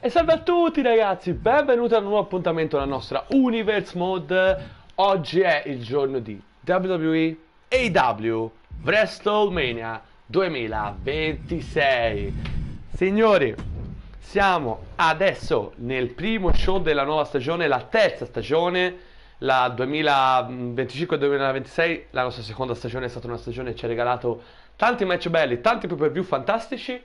E salve a tutti ragazzi, benvenuti a un nuovo appuntamento alla nostra Universe Mode. Oggi è il giorno di WWE AEW WrestleMania 2026. Signori, siamo adesso nel primo show della nuova stagione, la terza stagione, la 2025-2026. La nostra seconda stagione è stata una stagione che ci ha regalato tanti match belli, tanti pay-per-view fantastici.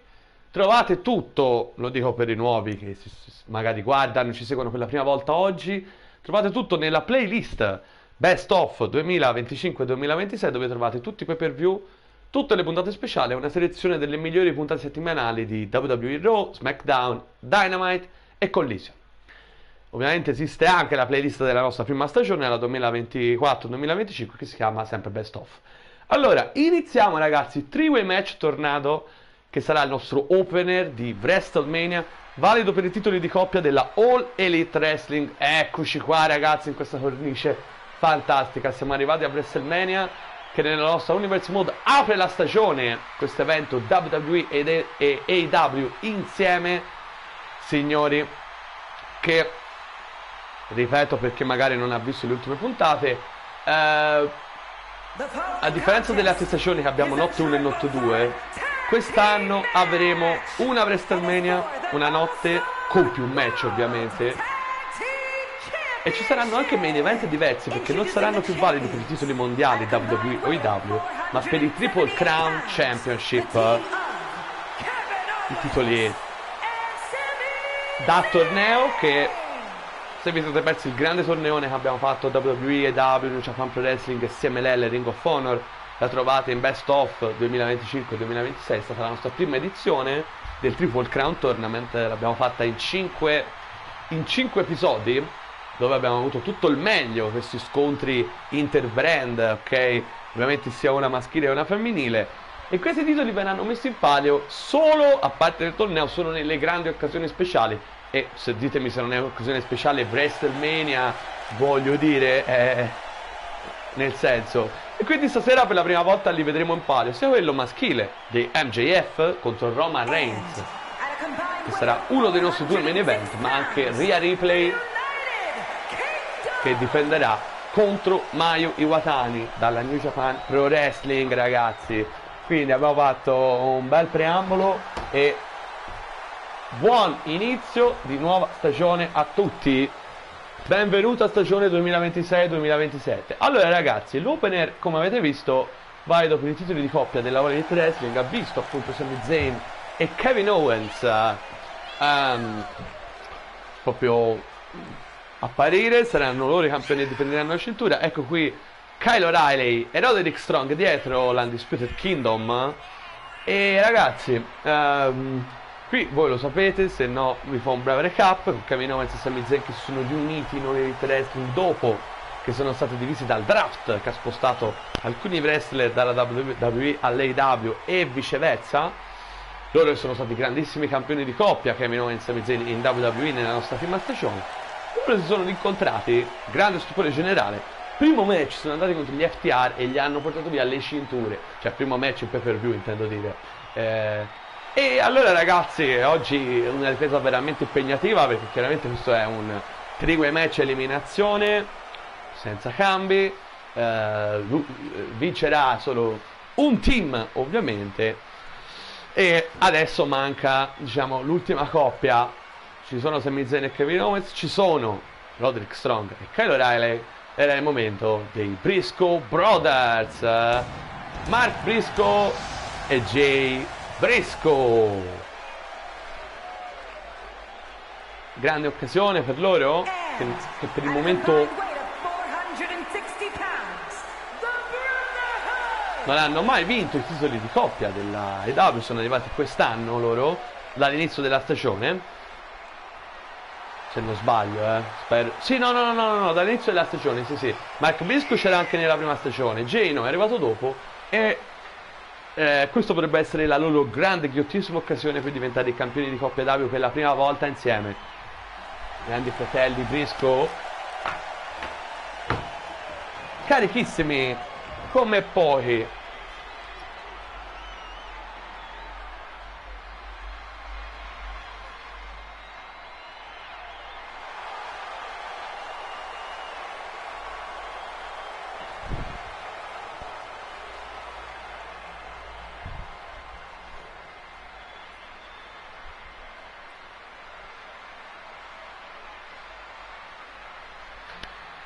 Trovate tutto, lo dico per i nuovi che magari guardano, ci seguono per la prima volta oggi, trovate tutto nella playlist Best of 2025-2026, dove trovate tutti i pay-per-view, tutte le puntate speciali, una selezione delle migliori puntate settimanali di WWE Raw, SmackDown, Dynamite e Collision. Ovviamente esiste anche la playlist della nostra prima stagione, la 2024-2025, che si chiama sempre Best of. Allora, iniziamo ragazzi, three-way match tornato, che sarà il nostro opener di WrestleMania, valido per i titoli di coppia della All Elite Wrestling. Eccoci qua ragazzi, in questa cornice fantastica, siamo arrivati a WrestleMania, che nella nostra Universe Mode apre la stagione, questo evento WWE e AEW insieme, signori, che, ripeto perché magari non ha visto le ultime puntate, a differenza delle altre stagioni che abbiamo notte 1 e notte 2, quest'anno avremo una WrestleMania, una notte con più match ovviamente, e ci saranno anche main event diversi, perché non saranno più validi per i titoli mondiali WWE o AEW, ma per il Triple Crown Championship, i titoli da torneo, che se vi siete persi il grande torneone che abbiamo fatto WWE, AEW, New Japan Pro Wrestling e CMLL Ring of Honor, la trovate in Best of 2025-2026, è stata la nostra prima edizione del Triple Crown Tournament, l'abbiamo fatta in 5 episodi, dove abbiamo avuto tutto il meglio, questi scontri interbrand, ok? Ovviamente sia una maschile che una femminile, e questi titoli verranno messi in palio solo, a parte del torneo, solo nelle grandi occasioni speciali. E se ditemi se non è un'occasione speciale, WrestleMania, voglio dire, nel senso. E quindi stasera per la prima volta li vedremo in palio, sia quello maschile di MJF contro Roman Reigns, che sarà uno dei nostri due main event, ma anche Rhea Ripley, che difenderà contro Mayu Iwatani dalla New Japan Pro Wrestling, ragazzi. Quindi abbiamo fatto un bel preambolo e buon inizio di nuova stagione a tutti. Benvenuto a stagione 2026-2027. Allora ragazzi, l'opener, come avete visto, valido per i titoli di coppia della All Elite Wrestling, ha visto appunto Sami Zayn e Kevin Owens proprio apparire, saranno loro i campioni e difenderanno la cintura. Ecco qui Kyle O'Reilly e Roderick Strong dietro l'Undisputed Kingdom. E ragazzi, qui voi lo sapete, se no vi fa un breve recap, con Kevin Owens e Sami Zayn che si sono riuniti in Elite Wrestling dopo che sono stati divisi dal draft, che ha spostato alcuni wrestler dalla WWE all'AEW e viceversa. Loro sono stati grandissimi campioni di coppia, Kevin Owens e Sami Zayn, in WWE nella nostra prima stagione. Loro si sono rincontrati, grande stupore generale. Primo match sono andati contro gli FTR e gli hanno portato via le cinture, cioè primo match in pay-per-view intendo dire. E allora ragazzi, oggi è una difesa veramente impegnativa, perché chiaramente questo è un three-way match eliminazione senza cambi, vincerà solo un team ovviamente, e adesso manca, diciamo, l'ultima coppia. Ci sono Sami Zayn e Kevin Owens, ci sono Roderick Strong e Kyle O'Reilly. Era il momento dei Briscoe Brothers, Mark Briscoe e Jay Briscoe. Grande occasione per loro, che per il momento non hanno mai vinto i titoli di coppia della AEW, sono arrivati quest'anno loro, dall'inizio della stagione, se non sbaglio, spero. Sì, no, dall'inizio della stagione, sì. Mark Briscoe c'era anche nella prima stagione, Jay no, è arrivato dopo, e questo potrebbe essere la loro grande, ghiottissima occasione per diventare i campioni di coppia AEW per la prima volta insieme. Grandi fratelli Briscoe, carichissimi come pochi.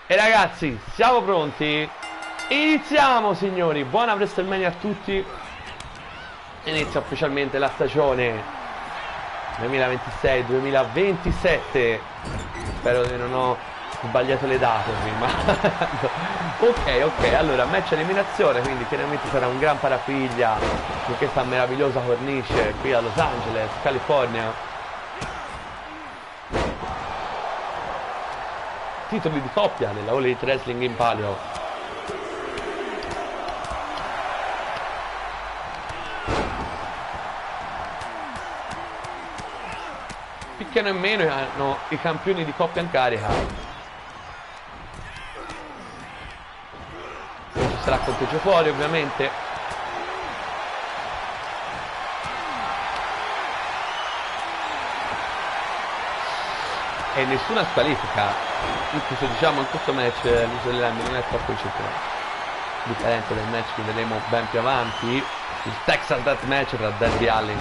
E ragazzi, siamo pronti? Iniziamo, signori. Buona WrestleMania a tutti. Inizia ufficialmente la stagione 2026-2027. Spero che non ho sbagliato le date prima. Ok, allora match eliminazione, quindi chiaramente sarà un gran parapiglia con questa meravigliosa cornice qui a Los Angeles, California. Titoli di coppia della All Elite Wrestling in palio. Picchiano in meno hanno i campioni di coppia in carica. Non ci sarà conteggio fuori, ovviamente. E nessuna squalifica. Incluso diciamo in questo match l'uso delle lame non è troppo incentrato, differenza del match che vedremo ben più avanti, il Texas Death Match tra Darby Allin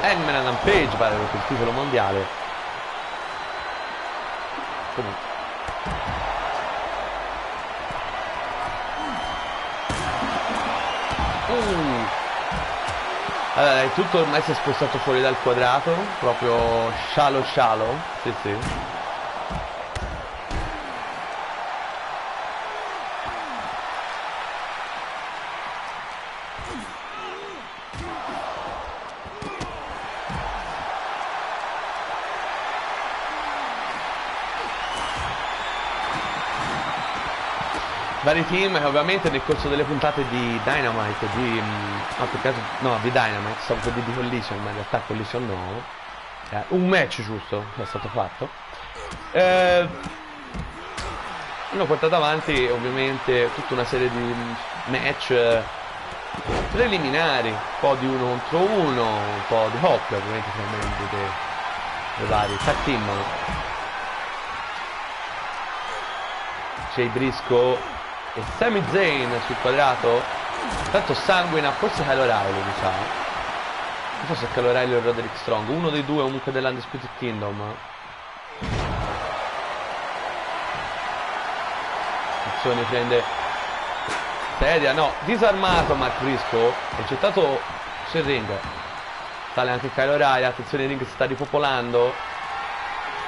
e Hangman Adam Page per il titolo mondiale. Comunque allora tutto ormai si è spostato fuori dal quadrato, proprio scialo, sì. Vari team che ovviamente nel corso delle puntate di Dynamite, di Dynamite, stavo per dire di Collision, ma in realtà Collision no, un match giusto che è stato fatto, hanno portato avanti ovviamente tutta una serie di match preliminari, un po' di uno contro uno, un po' di coppia ovviamente tra i membri dei vari tag team. Jay Briscoe e Sami Zayn sul quadrato. Tanto sanguina forse Kyle O'Reilly, mi sa. Non so se Kyle O'Reilly o Roderick Strong, uno dei due comunque dell'Undisputed Kingdom. Attenzione, prende sedia, no, disarmato Mark Briscoe e gettato sul ring. Sale anche Kyle O'Reilly, attenzione, il ring si sta ripopolando.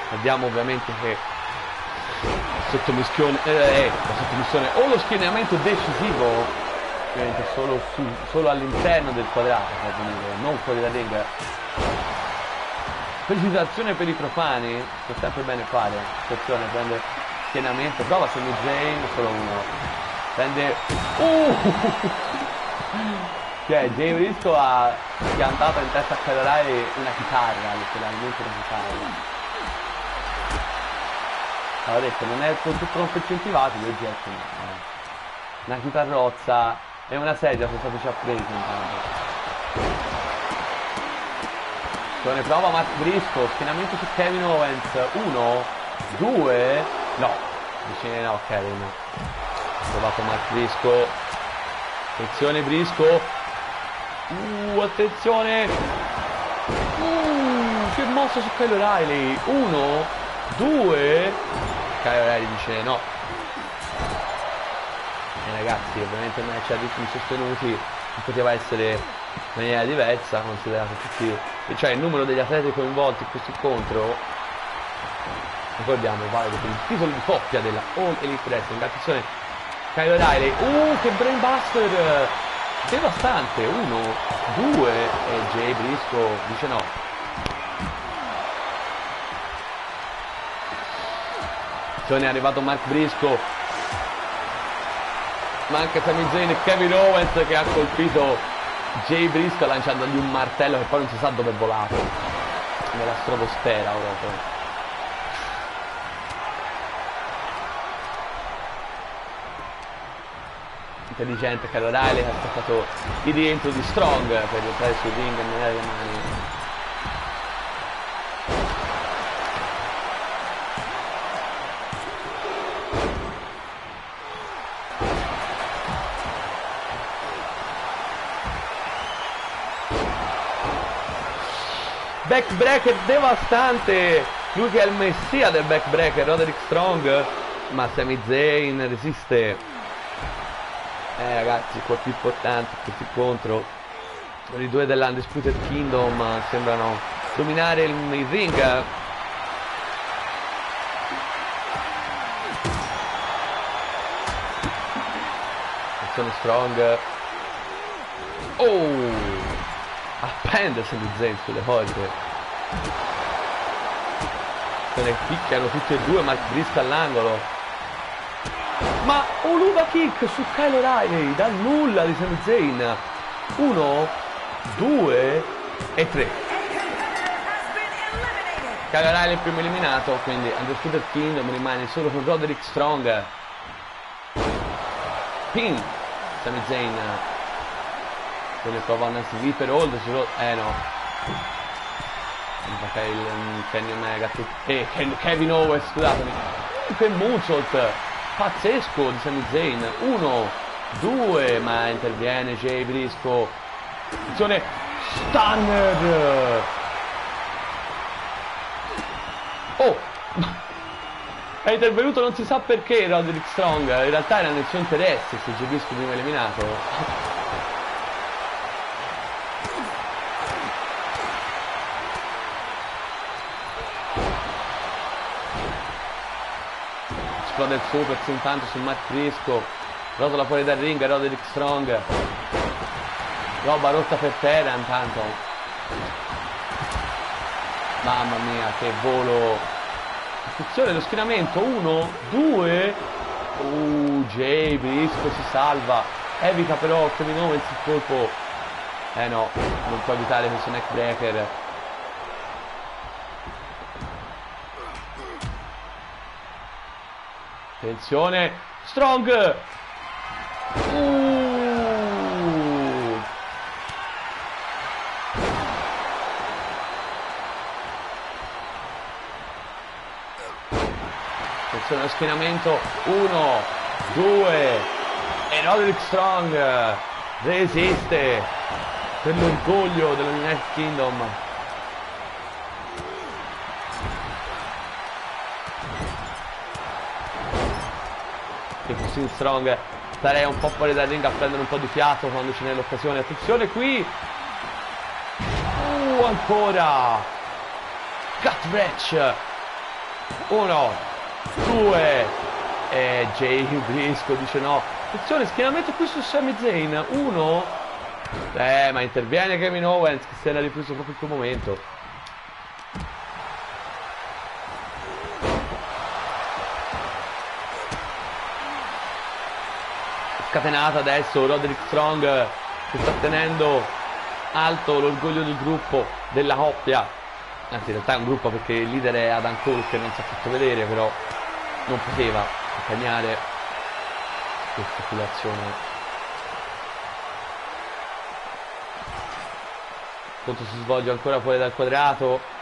Vediamo ovviamente che la sottomissione o lo schienamento decisivo ovviamente solo all'interno del quadrato, non fuori dal ring. Precisazione per i profani, che è sempre bene fare. Attenzione, prende schienamento, prova Sami Zayn, solo uno. Prende cioè Jay Briscoe ha piantato in testa a Kyle O'Reilly una chitarra, letteralmente una chitarra. Ho detto, non è tutto troppo incentivato, gli oggetti, una chitarrozza e una sedia sono stati già presi intanto. Ne prova Mark Briscoe, schienamento su Kevin Owens, 1, 2, no, vicino no Kevin. Ha provato Mark Briscoe, attenzione Briscoe, attenzione, che mossa su Kyle O'Reilly, 1, 2, Kyle O'Reilly dice no. E ragazzi, ovviamente il match a ritmi sostenuti non poteva essere in maniera diversa, considerato tutti, cioè il numero degli atleti coinvolti in questo incontro. Ricordiamo, vale per il titolo di coppia della All Elite Wrestling. Attenzione, Kyle O'Reilly, che brainbuster devastante, 1, 2 e Jay Briscoe dice no. È arrivato Mark Briscoe, ma anche Sami Zayn e Kevin Owens che ha colpito Jay Briscoe lanciandogli un martello che poi non si sa dove è volato nella stratosfera proprio. Intelligente Kyle O'Reilly che ha attaccato il rientro di Strong per entrare sul ring e menare le mani. Backbreaker devastante, lui che è il messia del backbreaker, Roderick Strong, Ma Sami Zayn resiste. Ragazzi, qua più importante, più contro. I due dell'Undisputed Kingdom sembrano dominare il ring. Attenzione Strong. Oh! Appende Sami Zayn sulle corde. Se ne picchiano tutti e due, Mark Briscoe all'angolo. Ma un Uva Kick su Kyle O'Reilly dal nulla di Sami Zayn. 1, 2 e 3. Kyle O'Reilly il primo eliminato, quindi Undisputed Kingdom rimane solo con Roderick Strong. Pin Sami Zayn. Poi prova una sleeper hold no. Il Kenny Omega Kevin Owens, scusatemi. Che moonsault pazzesco di Sami Zayn. 1, 2, ma interviene Jay Briscoe. Attenzione, Stunner. Oh, è intervenuto non si sa perché Roderick Strong. In realtà era nel suo interesse se Jay Briscoe prima eliminato. Esplode il super intanto su Mark Briscoe. Rotola fuori dal ring Roderick Strong. Roba rotta per terra intanto. Mamma mia che volo. Attenzione lo schieramento. 1, 2. Jay Briscoe si salva. Evita però Kevin Owens il colpo. No, non può evitare questo neckbreaker. Attenzione, Strong! Attenzione allo schienamento, 1, 2, e Roderick Strong resiste per l'orgoglio dell'United Kingdom. E così Strong starei un po' fuori dal ring a prendere un po' di fiato quando ce n'è l'occasione. Attenzione qui, ancora Cut Wrench. 1, 2 e Jay Briscoe dice no. Attenzione schienamento qui su Sami Zayn. 1, ma interviene Kevin Owens che si era ripreso proprio in quel momento. Scatenato adesso Roderick Strong che sta tenendo alto l'orgoglio del gruppo, della coppia. Anzi in realtà è un gruppo perché il leader è Adam Cole che non si è fatto vedere, però non poteva accompagnare questa speculazione. Tutto si svolge ancora fuori dal quadrato.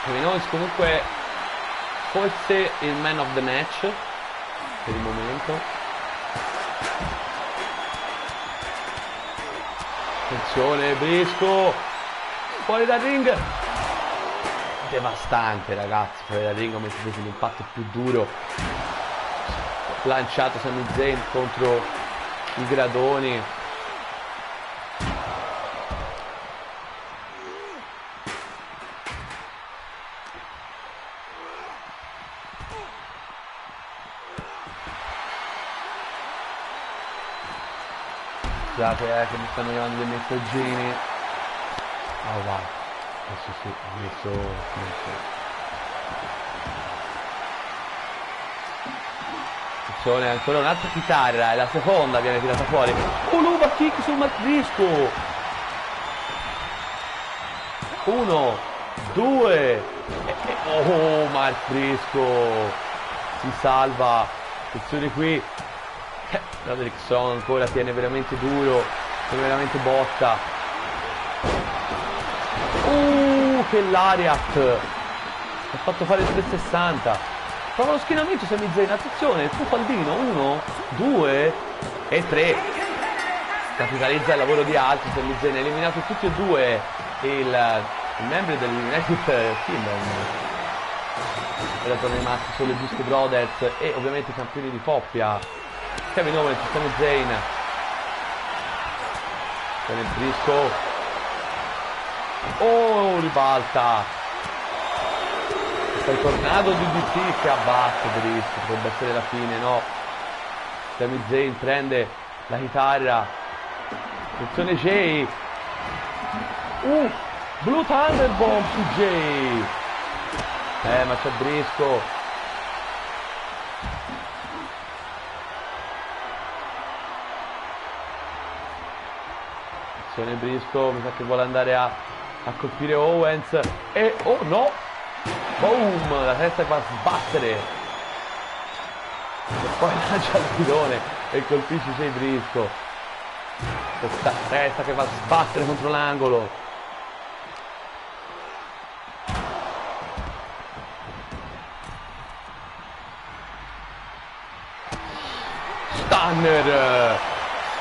Kevin Owens comunque forse il man of the match per il momento. Attenzione Briscoe fuori dal ring, devastante ragazzi, fuori dal ring come si vede l'impatto più duro. Lanciato Sami Zayn contro i gradoni. Scusate che mi stanno arrivando dei messaggini. Oh vai. Adesso sì, ho messo. Attenzione, ancora un'altra chitarra, e la seconda viene tirata fuori. Uva kick su Mark Briscoe. 1, 2. Oh, Mark Briscoe si salva. Attenzione qui. Roderick Strong ancora tiene veramente duro, tiene veramente botta. Che lariat! Ha fatto fare il 360. Prova lo schienamento Sami Zayn, attenzione, il fu faldino. 1, 2 e 3. capitalizza il lavoro di altri. Sami Zayn ha eliminato tutti e due i membri dell'United Kingdom. Ora sono rimasti solo i Briscoe Brothers e ovviamente i campioni di coppia Kevin Owens e Sami Zayn. Con il Briscoe, oh, ribalta, il tornado di DT che abbatte Briscoe, potrebbe essere la fine, no? Sami Zayn prende la chitarra, attenzione Jay, Blue Thunderbomb su Jay, ma c'è Briscoe, attenzione Briscoe, mi sa che vuole andare a colpire Owens e oh no, boom, la testa che va a sbattere e poi lancia il pilone e colpisce Jay Briscoe, questa testa che va a sbattere contro l'angolo.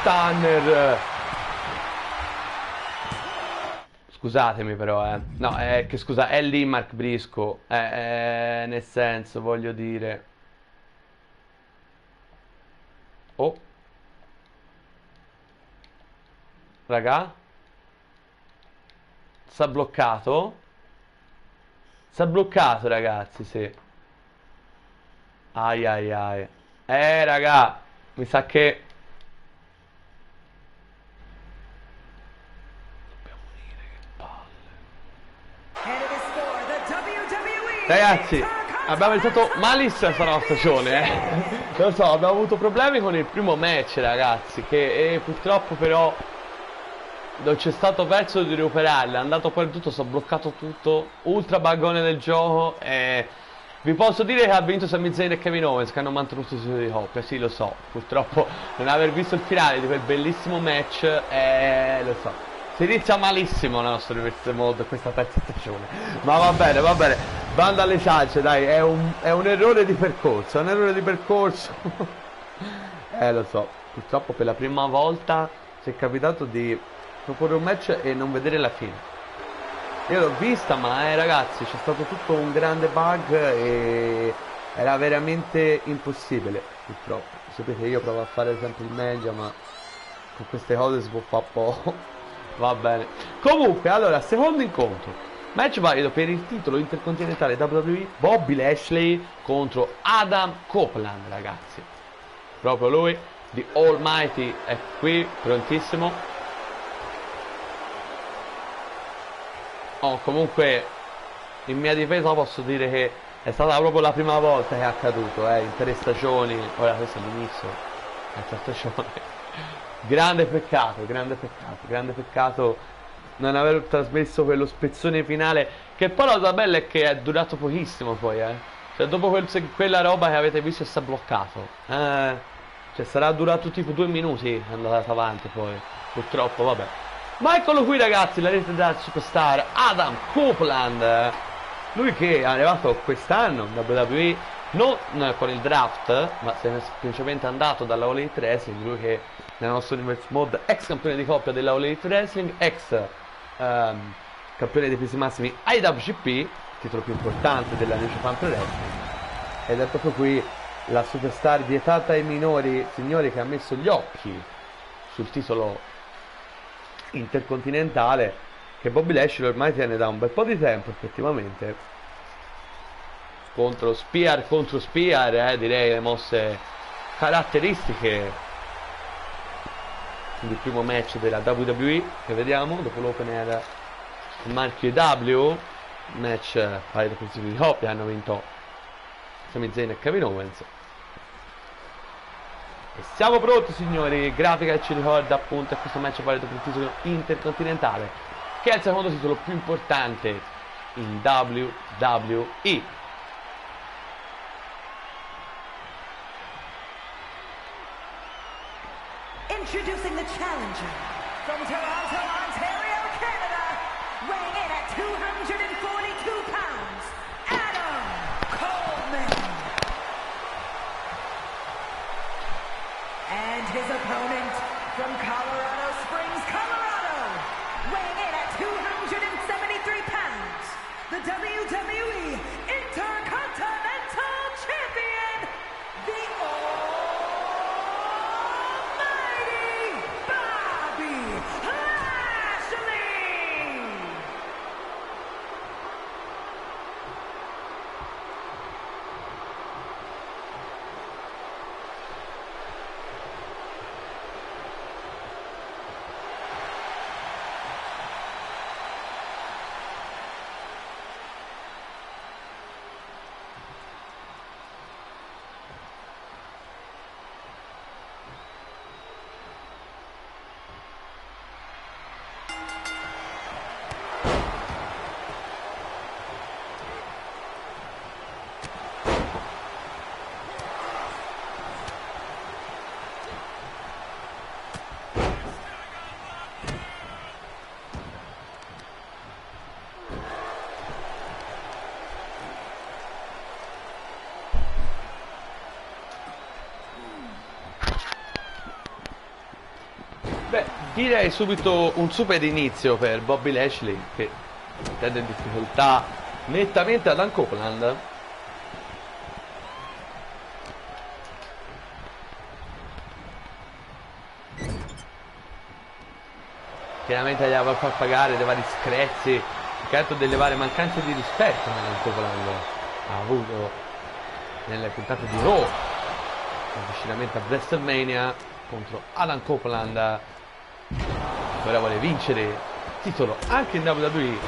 Stunner. Scusatemi però, no, è che scusa, è lì Mark Briscoe, nel senso, voglio dire. Oh. Raga. S'ha bloccato, ragazzi, sì. Ai ai ai. Raga, mi sa che ragazzi, abbiamo iniziato malissimo questa nostra stagione, Lo so, abbiamo avuto problemi con il primo match, ragazzi, che purtroppo però non c'è stato verso di recuperarla. È andato poi tutto, si è bloccato tutto, ultra baggone del gioco. E vi posso dire che ha vinto Sami Zayn e Kevin Owens, che hanno mantenuto il titolo di coppia. Sì, lo so, purtroppo non aver visto il finale di quel bellissimo match, lo so. Si inizia malissimo la nostra Universal Mode questa terza stagione. Ma va bene, banda alle ciance, dai, è un errore di percorso, Lo so, purtroppo per la prima volta ci è capitato di proporre un match e non vedere la fine. Io l'ho vista, ma ragazzi, c'è stato tutto un grande bug e era veramente impossibile, purtroppo. Sapete, io provo a fare sempre il meglio, ma con queste cose si può fare poco. Va bene. Comunque, allora, secondo incontro, match valido per il titolo intercontinentale WWE, Bobby Lashley contro Adam Copeland, ragazzi. Proprio lui, The Almighty, è qui, prontissimo. Oh, comunque, in mia difesa posso dire che è stata proprio la prima volta che è accaduto, in 3 stagioni. Ora questo è l'inizio, è la terza stagione. Grande peccato non aver trasmesso quello spezzone finale, che poi la cosa bella è che è durato pochissimo poi, Cioè dopo quella roba che avete visto si è bloccato, Cioè sarà durato tipo 2 minuti, è andato avanti poi, purtroppo, vabbè. Ma eccolo qui, ragazzi, la rete da superstar Adam Copeland, lui che è arrivato quest'anno in WWE, non con il draft, ma semplicemente andato dalla All Elite Wrestling. Lui che nella nostra Universe Mode ex campione di coppia della All Elite Wrestling, ex campione dei pesi massimi IWGP, titolo più importante della New Japan Pro Wrestling. Ed è proprio qui la superstar vietata ai minori, signori, che ha messo gli occhi sul titolo intercontinentale, che Bobby Lashley ormai tiene da un bel po' di tempo, effettivamente. Contro Spear, direi le mosse caratteristiche del primo match della WWE che vediamo dopo l'opener, il marchio W, match pari da principi di coppia, hanno vinto Sami Zayn e Kevin Owens. E siamo pronti, signori. Grafica che ci ricorda appunto a questo match valido per il titolo intercontinentale, che è il secondo titolo più importante in WWE. Introducing the challenger from Toronto, Ontario, Canada, weighing in at 242 pounds, Adam Coleman. And his opponent From Colorado Springs, Colorado, weighing in at 273 pounds, the WWE Intercontinental Champion, the Almighty Bobby Lashley! Beh, direi subito un super inizio per Bobby Lashley che mette in difficoltà nettamente Adam Copeland. Chiaramente gli va a far pagare dei vari screzi, che altro delle varie mancanze di rispetto che Adam Copeland ha avuto nelle puntate di Raw, avvicinamento a WrestleMania contro Adam Copeland. Ora vuole vincere il titolo anche in WWE.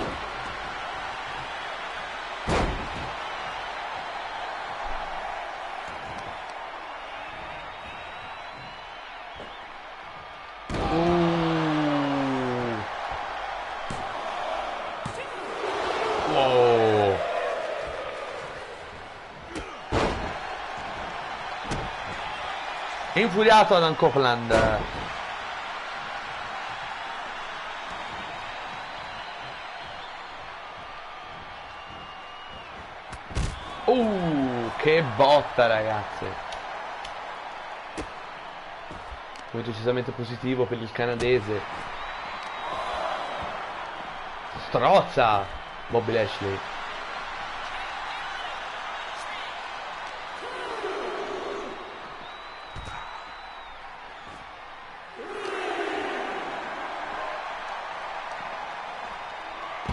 Wow. È infuriato Adam Copeland. Che botta, ragazzi. Molto decisamente positivo per il canadese. Strozza Bobby Lashley.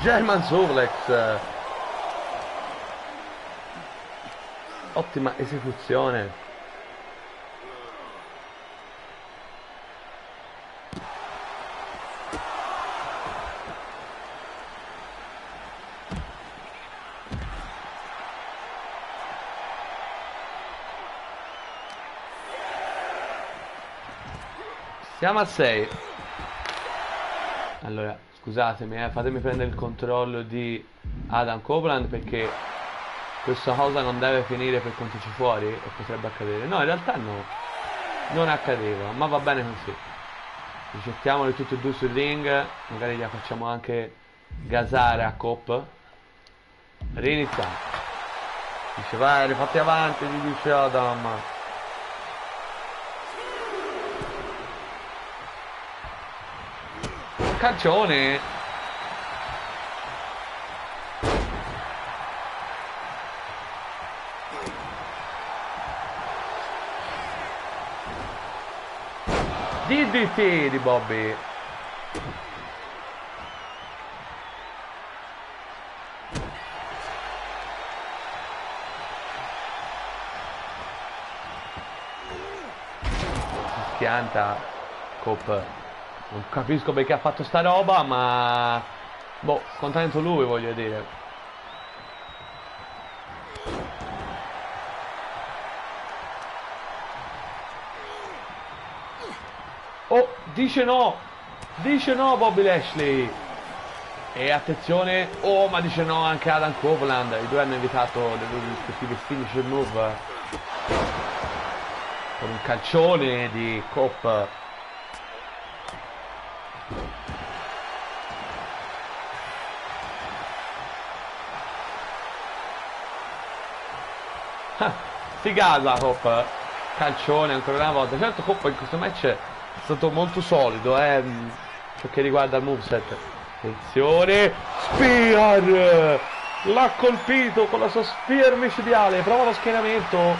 German Suplex. Ottima esecuzione. Siamo a 6. Allora, scusatemi, fatemi prendere il controllo di Adam Copeland perché questa cosa non deve finire per contici fuori e potrebbe accadere. No, in realtà no, non accadeva, ma va bene così. Ricettiamoli tutti e due sul ring, magari la facciamo anche gasare a Cop. Riniziamo. Dice vai, rifatti avanti, gli dice Adam. Calcione. DDT di Bobby. Si schianta Cop. Non capisco perché ha fatto sta roba, ma boh, contento lui, voglio dire. Oh, dice no Bobby Lashley. E attenzione, oh, ma dice no anche Adam Copeland. I due hanno evitato le loro rispettive finisher move con un calcione di Cop. Si gasa Cop. Calcione ancora una volta. Certo Cop in questo match stato molto solido, ciò che riguarda il moveset. Attenzione, Spear! L'ha colpito con la sua Spear micidiale, prova lo schienamento.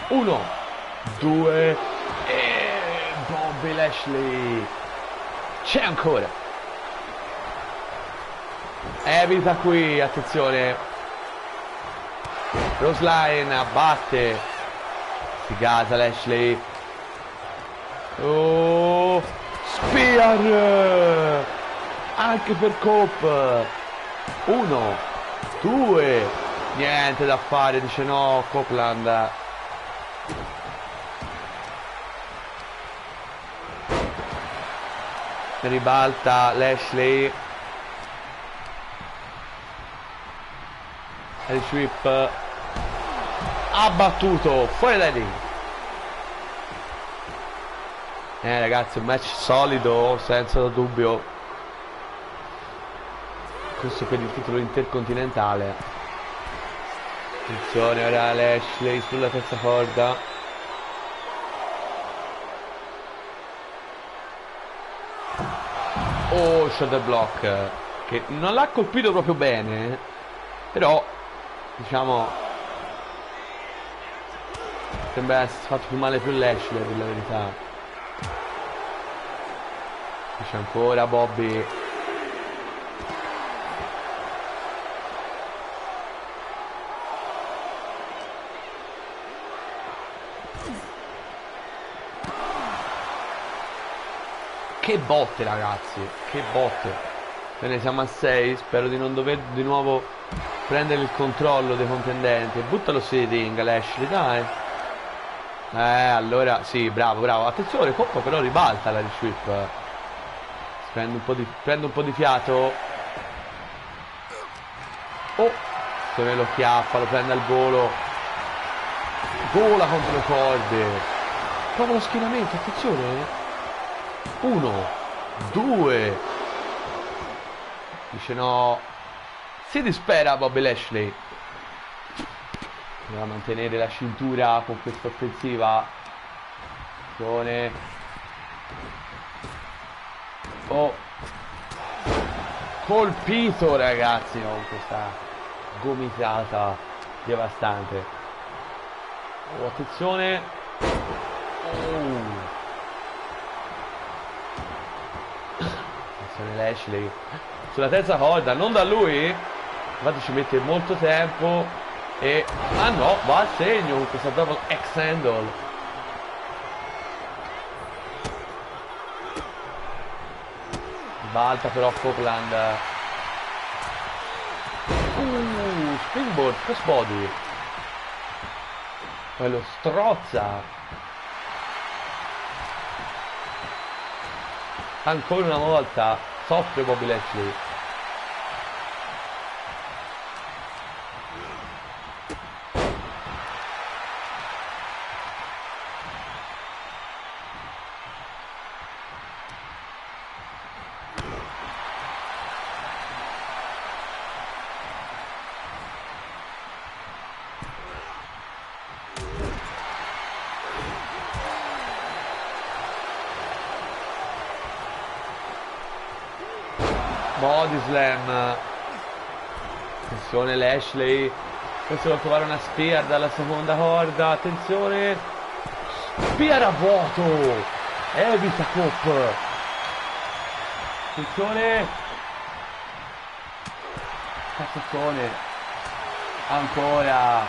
1, 2 e Bobby Lashley. C'è ancora. Evita qui, attenzione. Roseline abbatte. Si gasa Lashley. Oh, Spear! Anche per Cope. 1, 2. Niente da fare, dice no, Copeland. Ribalta Lashley. Il sweep abbattuto, fuori dai lì. Ragazzi, un match solido, senza dubbio. Questo per il titolo intercontinentale. Attenzione, ora Lashley sulla terza corda. Oh, shoulder block, che non l'ha colpito proprio bene, però diciamo sembra essere fatto più male più Lashley, per la verità. C'è ancora Bobby. Che botte, ragazzi, che botte. Bene, siamo a 6, spero di non dover di nuovo prendere il controllo dei contendenti. Buttalo su di ring, Lashley, dai. Allora, sì, bravo, bravo. Attenzione, Coppa però ribalta la risweep. Prende un po' di fiato. Oh, se me lo chiappa, lo prende al volo. Vola contro le corde. Prova lo schienamento, attenzione. 1, 2. Dice no. Si dispera Bobby Lashley. Deve mantenere la cintura con questa offensiva. Attenzione. Oh, colpito, ragazzi, con questa gomitata devastante. Oh, attenzione. Attenzione Lashley sulla terza corda, non da lui, infatti ci mette molto tempo e ah no, va a segno con questa double X handle. Balta però Copeland. Springboard, crossbody. Poi lo strozza. Ancora una volta soffre Bobby Lashley. Body slam. Attenzione Lashley. Questo vuole trovare una spear dalla seconda corda. Attenzione. Spear a vuoto. Evita Cop. Attenzione. Cazzottone. Ancora.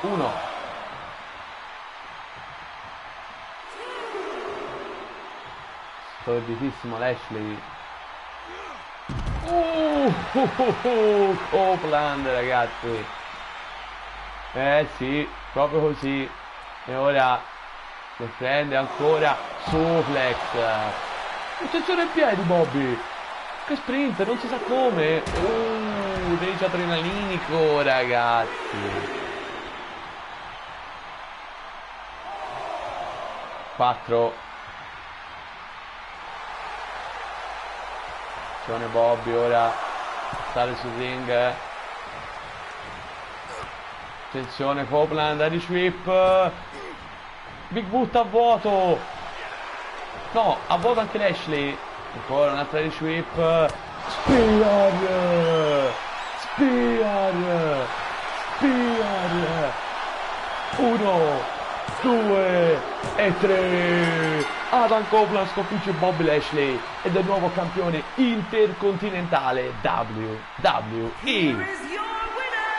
1. Storditissimo Lashley. Copeland, ragazzi. Sì, proprio così. E ora lo prende ancora. Suplex. Attenzione ai piedi Bobby. Che sprint, non si sa come. Rage adrenalinico, ragazzi. 4. Bobby ora sale sul ring. Attenzione Copeland, Irish Whip. Big boot a vuoto. No, a vuoto anche Lashley. Ancora un'altra Irish Whip. Spear. Spear. Spear. 1, 2 e 3. Adam Copeland sconfigge Bobby Lashley ed è nuovo campione intercontinentale WWE. Here is your winner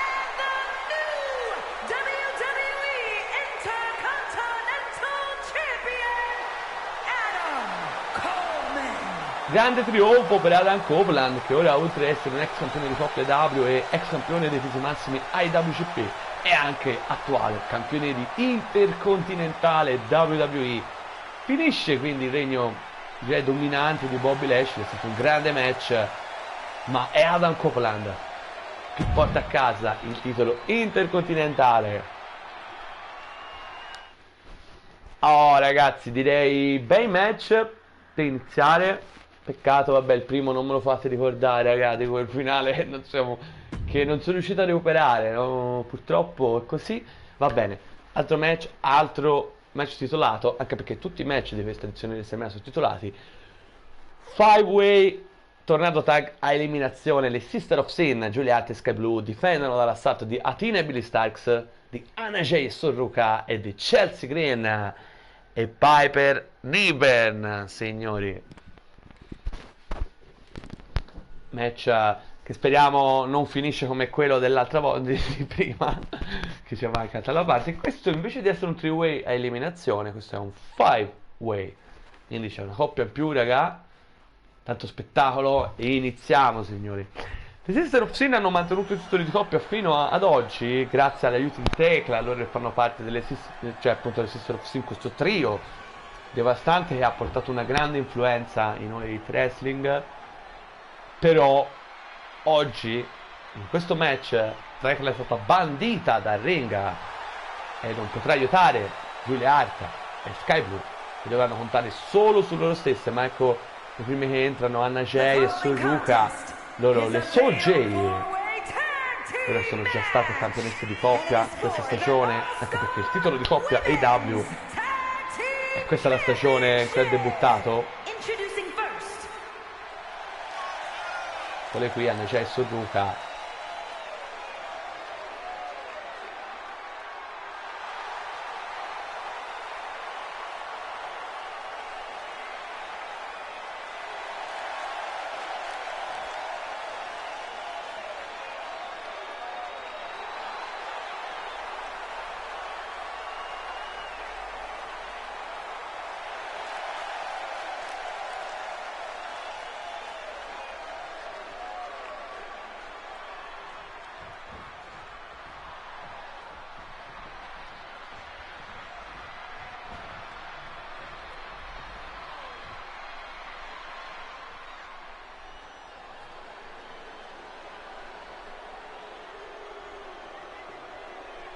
and the new WWE Intercontinental Champion, Adam Coleman. Grande trionfo per Adam Copeland, che ora, oltre ad essere un ex campione di coppia W e ex campione dei pesi massimi IWGP, è anche attuale campione di intercontinentale WWE. Finisce quindi il regno, direi, dominante di Bobby Lashley. È stato un grande match, ma è Adam Copeland che porta a casa il titolo intercontinentale. Oh ragazzi, direi bei match per iniziare. Peccato, vabbè, il primo non me lo fate ricordare, ragazzi, quel finale che non sono riuscito a recuperare, no? Purtroppo è così. Va bene, altro match titolato, anche perché tutti i match di questa edizione di WrestleMania sono titolati. 5-way tornado tag a eliminazione. Le Sister of Sin, Julia Hart e Sky Blue, difendono dall'assalto di Athena e Billie Starks, di Anna Jay e Sorruka e di Chelsea Green e Piper Niven, signori. Match che speriamo non finisce come quello dell'altra volta di prima, che ci è mancata la parte. Questo invece di essere un 3-way a eliminazione, questo è un 5-way, quindi c'è una coppia in più, raga. Tanto spettacolo e iniziamo, signori. Le Sister of Sin hanno mantenuto i titoli di coppia fino ad oggi grazie all'aiuto di Tecla, loro che fanno parte delle Sister of Sin, questo trio devastante che ha portato una grande influenza in All Elite Wrestling. Però oggi, in questo match, Tecla è stata bandita dal ring e non potrà aiutare Julia Hart e Sky Blue, che dovranno contare solo su loro stesse. Ma ecco, le prime che entrano, Anna Jay e Sorruka, loro, le Soul J, ora sono già state campionesse di coppia questa stagione, anche perché il titolo di coppia AEW, e questa è la stagione in cui è debuttato. Quelle qui, Anna Jay e Sorruka.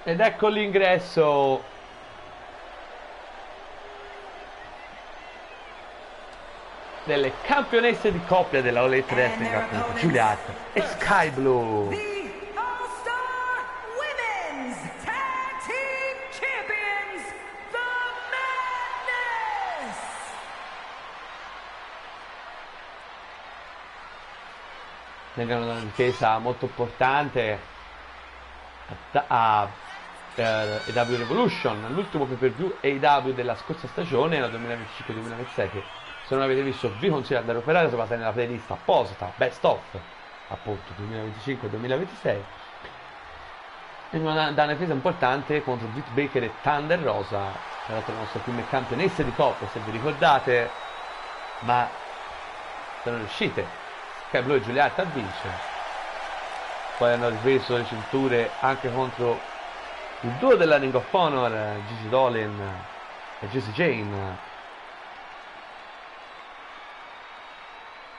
Ed ecco l'ingresso delle campionesse di coppia della All Elite Wrestling, appunto, Julia Hart e Sky Blue. The All-Star Women's Tag Team Champions, The Madness. Vengono da una difesa molto importante per AEW Revolution, l'ultimo pay-per-view AEW della scorsa stagione, la 2025-2026, che se non avete visto vi consiglio di andare a recuperare, trovate nella playlist apposita Best of, appunto, 2025-2026. E da una difesa importante contro Britt Baker e Thunder Rosa, tra l'altro le nostre prime campionesse di coppia, se vi ricordate, ma sono riuscite Sky Blue e Julia Hart a vincere. Poi hanno ripreso le cinture anche contro il duo della Ring of Honor, Gigi Dolin e Jessie Jane.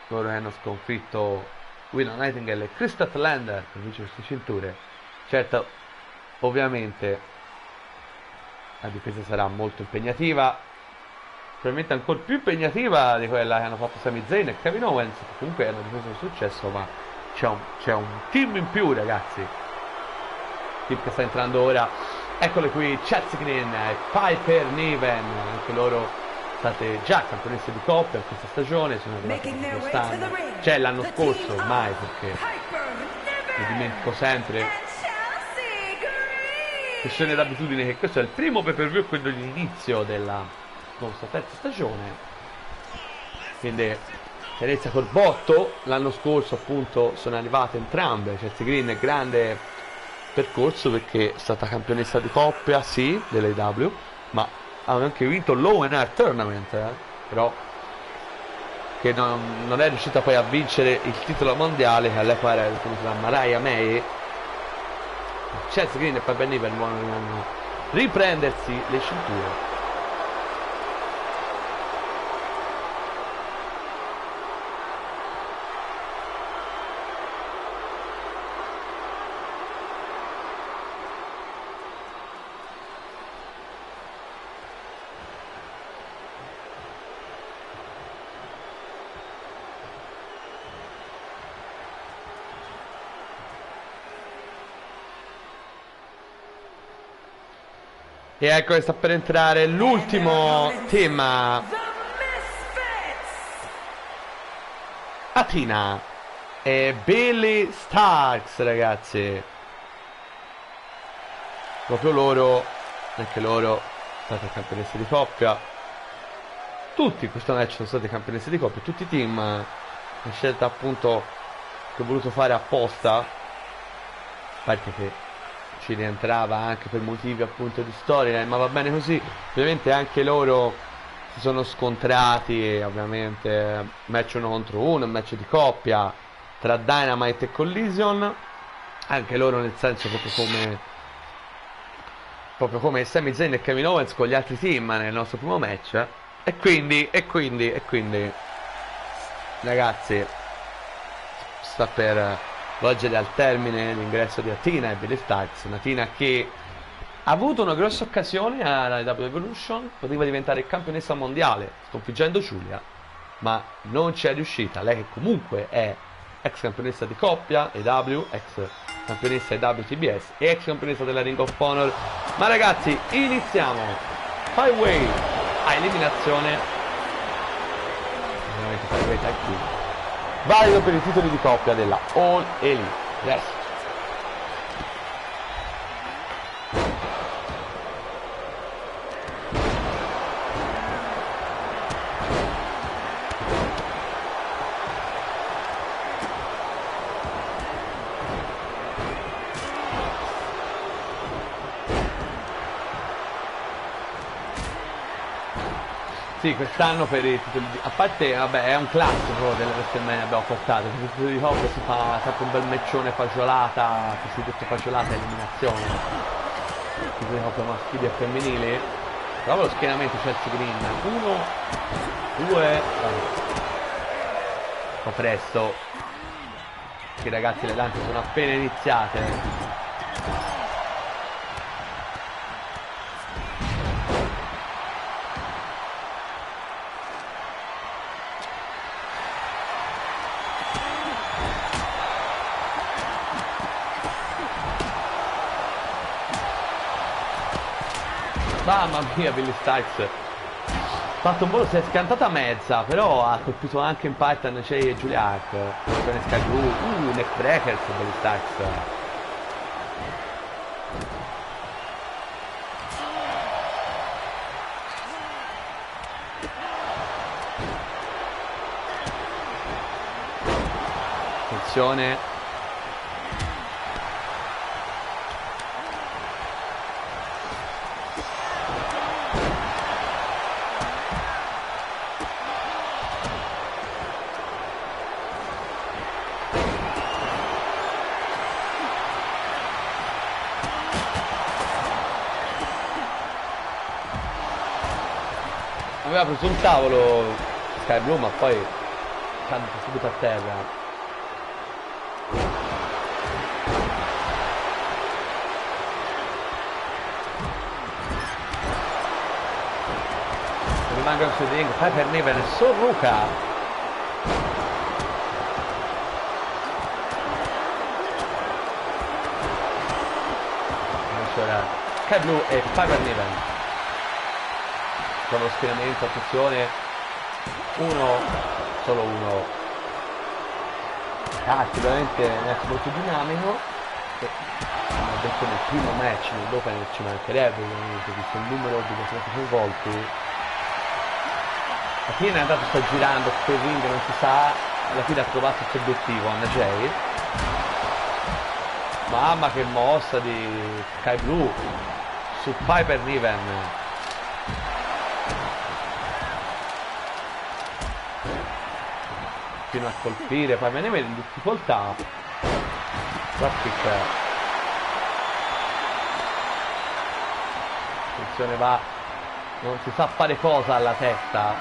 Loro hanno sconfitto Willow Nightingale e Krista Lander per vincere queste cinture. Certo, ovviamente la difesa sarà molto impegnativa, probabilmente ancora più impegnativa di quella che hanno fatto Sami Zayn e Kevin Owens, che comunque hanno difeso il successo, ma c'è un team in più, ragazzi. Skip che sta entrando ora. Eccole qui, Chelsea Green e Piper Niven, anche loro state già campionesse di coppia in questa stagione, sono arrivate quest'anno, cioè l'anno scorso ormai, perché mi dimentico sempre. Questione d'abitudine che questo è il primo pay per view, quello dell'inizio della nostra terza stagione, quindi si inizia col botto. L'anno scorso appunto sono arrivate entrambe, Chelsea Green, grande percorso perché è stata campionessa di coppia, sì, dell'AEW, ma ha anche vinto l'Owen Air Tournament, però che non è riuscita poi a vincere il titolo mondiale, che all'epoca era riconosciuto da Mariah May. Chelsea Green e Piper Niven vogliono riprendersi le cinture. E ecco che sta per entrare l'ultimo tema. Athena e Billy Starks, ragazzi. Proprio loro, anche loro, state campionesse di coppia. Tutti in questo match sono state campionesse di coppia, tutti i team. Una scelta appunto che ho voluto fare apposta, a parte che ci rientrava anche per motivi appunto di storia, ma va bene così. Ovviamente anche loro si sono scontrati e ovviamente match 1 contro 1, match di coppia tra Dynamite e Collision, anche loro nel senso proprio come Sami Zayn e Kevin Owens con gli altri team nel nostro primo match, e quindi ragazzi sta per volgere al termine l'ingresso di Athena e Billy Starks. Athena che ha avuto una grossa occasione alla W Evolution, poteva diventare campionessa mondiale sconfiggendo Giulia, ma non ci è riuscita. Lei che comunque è ex campionessa di coppia EW, ex campionessa EW TBS e ex campionessa della Ring of Honor. Ma ragazzi, iniziamo Highway a eliminazione, ovviamente Highway Tag Team, valido per i titoli di coppia della All Elite. Yes. Sì, quest'anno per i titoli di... a parte, vabbè, è un classico delle WrestleMania abbiamo portato, per i titoli di coppia si fa sempre un bel matchone fagiolata, cosiddetto fagiolata eliminazione, i titoli di coppia maschili e femminili. Trovo lo schieramento Chelsea Green, 1, 2, un po' presto, che ragazzi le lance sono appena iniziate. Mamma mia, Billy Starks ha fatto un volo, si è scantata mezza, però ha colpito anche in pattern Jay e Julia Hart. Neckbreakers Billy Starks. Attenzione. Aveva preso un tavolo Sky Blue, ma poi cade subito a terra. Rimangono sul ring Piper Niven e Sorruca. ora Sky Blue e Piper Niven. Con lo schieramento, attenzione, solo uno. Sicuramente un match molto dinamico, e come ho detto nel primo match, nell'opener ci mancherebbe ovviamente, visto il numero di battute coinvolti. La fine è andato, sta girando per il ring, non si sa, alla fine ha trovato il suo obiettivo, Anna Jay. Mamma che mossa di Sky Blue su Piper Niven. Fino a colpire Piper Niven in difficoltà. Dropkick. Attenzione, va, non si sa fare cosa alla testa,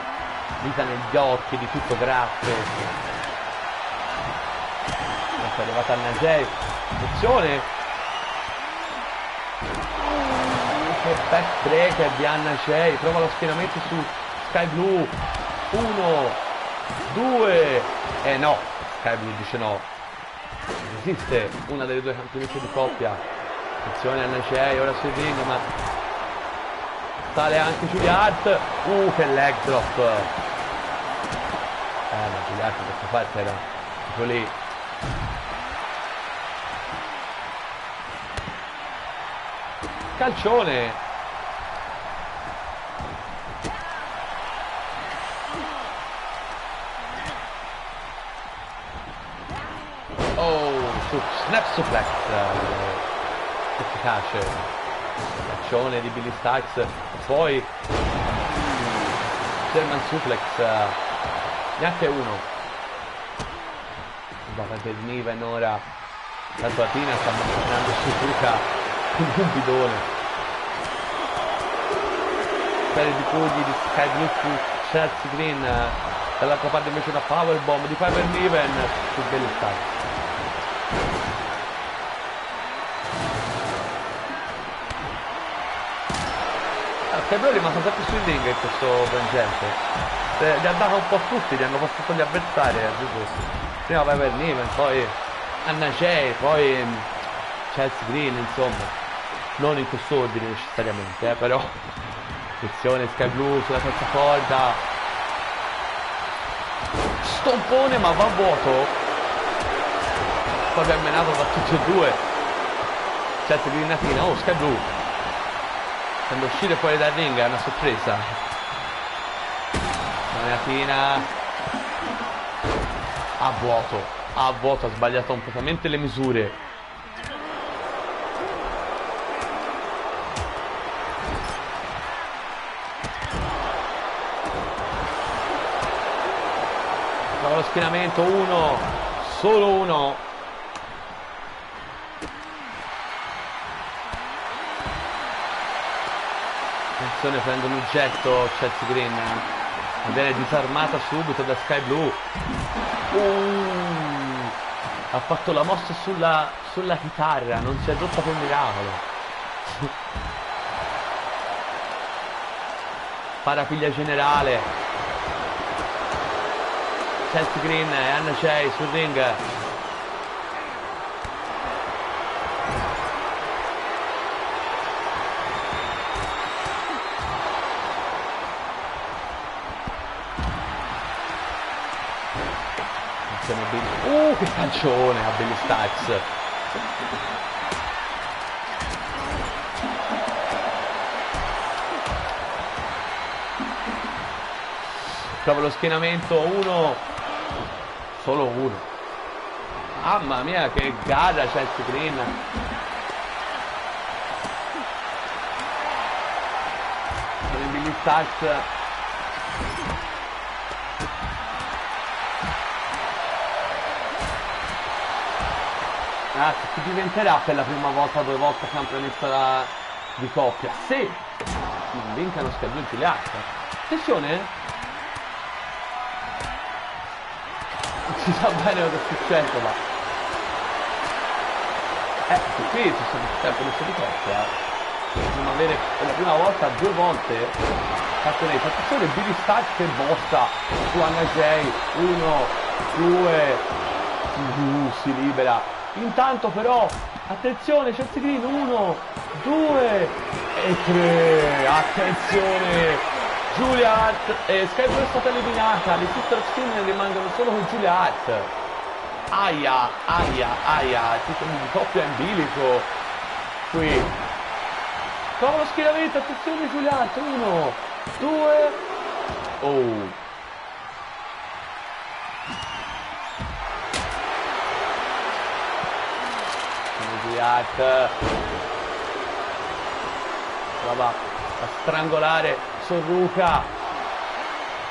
vita negli occhi, di tutto grazie. Ecco, è arrivata Anna Jay. Attenzione, che backbreaker di Anna Jay, prova lo schienamento su Sky Blue. 1, 2 e no, Sky Blue dice no, esiste una delle due campionesse di coppia. Attenzione Anna Jay ora sul ring, ma sale anche Julia Hart. Che leg drop. Ma Julia Hart questa parte era proprio lì. Calcione. Snap suplex efficace. Calcione di Billy Starks. E poi German suplex, neanche uno. Da parte di Niven ora. La sua Tina sta massacrando su Luca con un bidone. Serie di pugni di Sky Blue su Chelsea Green. Dall'altra parte invece una powerbomb di Piper Niven su Billy Starks. Sky Blue è rimasto sempre sul ring in questo frangente. Li ha dato un po' a tutti, li hanno passato gli avversari. Prima Piper Niven, poi Anna Jay, poi Chelsea Green, insomma. Non in questo ordine necessariamente, però. Attenzione, Sky Blue sulla terza corda. Stompone, ma va a vuoto. Poi è menato da tutti e due. Chelsea Green Natina. Oh, Sky Blue quando uscire fuori dal ring è una sorpresa. Natina a vuoto, ha sbagliato completamente le misure. Prova lo schienamento, uno, solo uno. Attenzione, prende un oggetto Chelsea Green, viene disarmata subito da Sky Blue. Ha fatto la mossa sulla chitarra, non si è rotta per miracolo. Parapiglia generale. Chelsea Green e Anna Jay sul ring. Che calcione a Billy Starks. Prova lo schienamento, uno, solo uno. Mamma mia che gara Chelsea Green. Con Billy Starks. Chi diventerà per la prima volta, 2 volte campionessa di coppia? Se non vincano Sky Blue e Julia Hart. Attenzione, non si sa bene cosa è successo, ma qui ci sono campionesse di coppia. Dobbiamo avere per la prima volta 2 volte campionessa. Attenzione, Billy Starks che bossa su Anna Jay. 1, 2, si libera. Intanto però, attenzione, Chelsea Green, 1, 2 e 3. Attenzione, Julia Hart e Skype è stata eliminata. Le Sister of Sin rimangono solo con Julia Hart. Aia, titolo di coppia in bilico qui. Trova lo schieramento, attenzione Julia Hart. 1, 2. Oh, prova a strangolare Sorruca.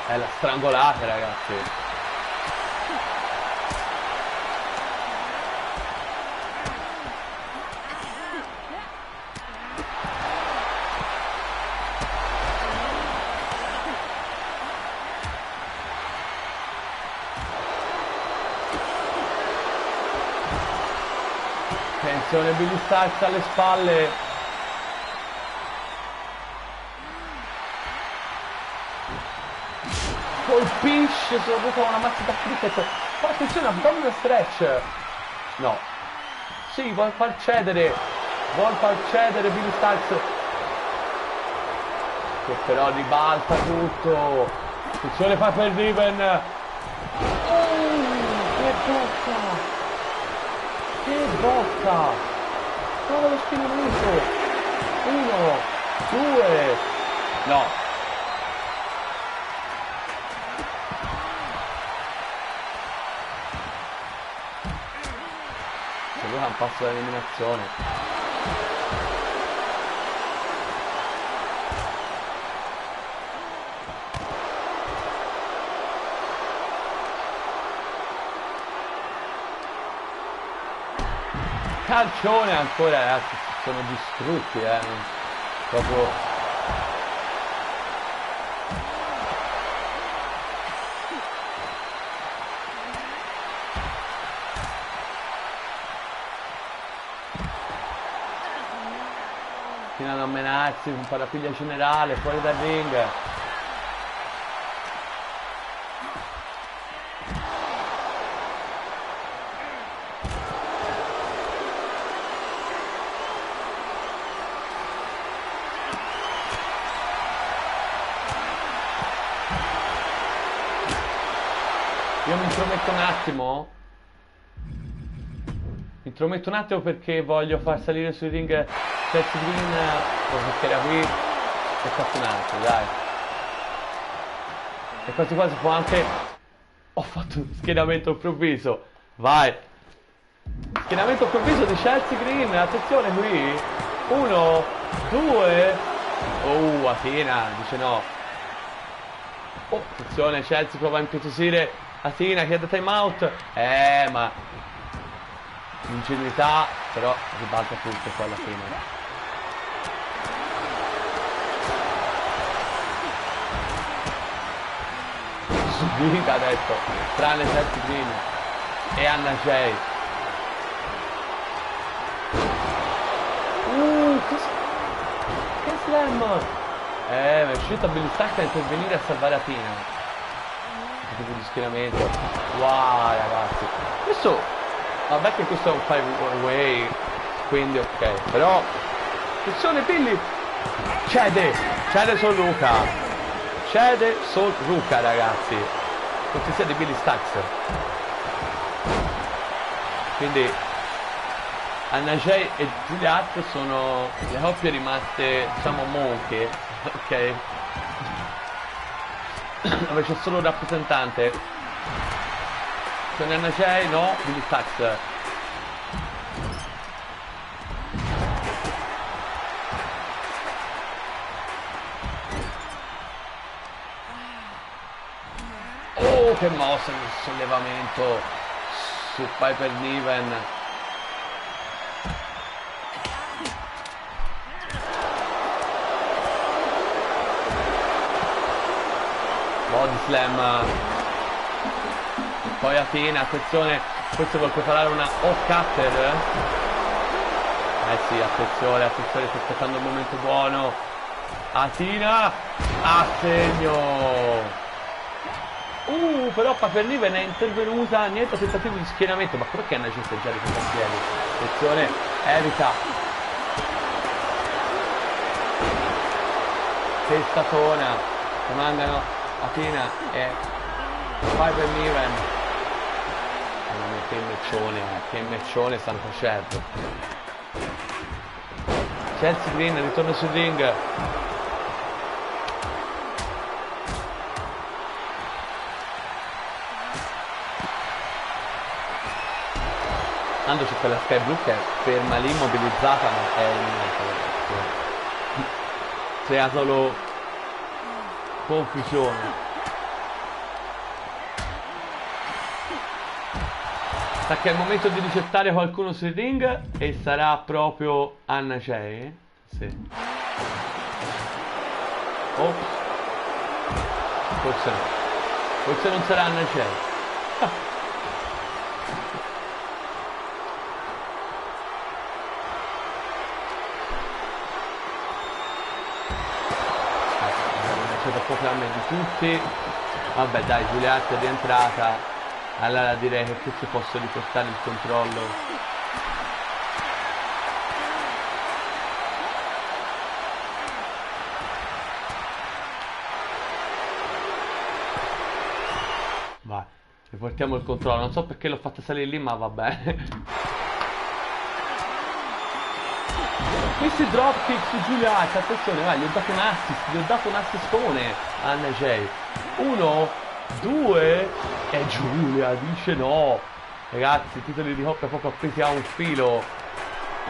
La strangolata, ragazzi. Attenzione, Billy Starks alle spalle. Colpisce soprattutto una mazza da cricket. Ma attenzione, abdominal stretch. No. Sì, vuol far cedere Billy Starks, che però ribalta tutto. Attenzione, Piper Niven. Che botta. Prova lo spinamento. 1, 2. No. Luca un passo dall'eliminazione. Calcione ancora, ragazzi, sono distrutti, proprio. Continuano a menarsi, un parapiglia generale, fuori dal ring. Io mi intrometto un attimo perché voglio far salire sul ring Chelsea Green, perché era qui e fatto un altro, dai. E quasi quasi può anche. Ho fatto un schieramento improvviso. Vai. Schieramento improvviso di Chelsea Green, attenzione qui. 1, 2. Oh, Athena dice no. Oh, attenzione, Chelsea prova a impietosire Athena, chiede time out. Ma ingenuità, però ribalta tutto qua alla fine. Subita adesso, tranne Chelsea Green e Anna Jay. Che slam! Ma è riuscito a Billy Starks a intervenire a salvare Athena. Che tipo di schieramento. Wow, ragazzi. Questo, vabbè che questo è un 5-way, quindi ok. Però, attenzione Billy! Cede sul Luca. Cede sul Luca, ragazzi. Cortesia di Billy Starks. Quindi Anna Jay e Julia Hart sono le coppie rimaste, diciamo, monche, ok? Dove c'è solo un rappresentante. Sono Anna Jay, no, Billy Starks. Oh, che mossa nel sollevamento su Piper Niven. Body slam. Poi Athena, attenzione, forse vuol preparare una hot cutter. Sì, attenzione, sta aspettando il momento buono. Athena, a segno. Però Piper Niven è intervenuta, niente tentativo di schieramento, ma perché Anna Jay sta già ripresa a piedi? Attenzione, evita. testatona, rimangono Athena e Piper Niven. Mamma mia, che meccione stanno facendo. Chelsea Green ritorna sul ring. Tanto c'è quella Sky Blue che è ferma lì, immobilizzata, ma è niente, ragazzi. Crea solo confusione. Sa che è il momento di ricettare qualcuno sul ring e sarà proprio Anna Jay. Sì. Ops. Forse no. Forse non sarà Anna Jay. C'è troppo fiamme di tutti. Vabbè dai, Giulietta è rientrata. Allora direi che qui si possa riportare il controllo. Vai, riportiamo il controllo. Non so perché l'ho fatta salire lì, ma va bene. Questi dropkick su Giulietta, attenzione, vai, gli ho dato un assist, gli ho dato un assistone a Anna Jay. 1, 2 e Giulia dice no. Ragazzi, i titoli di coppia proprio appesi a un filo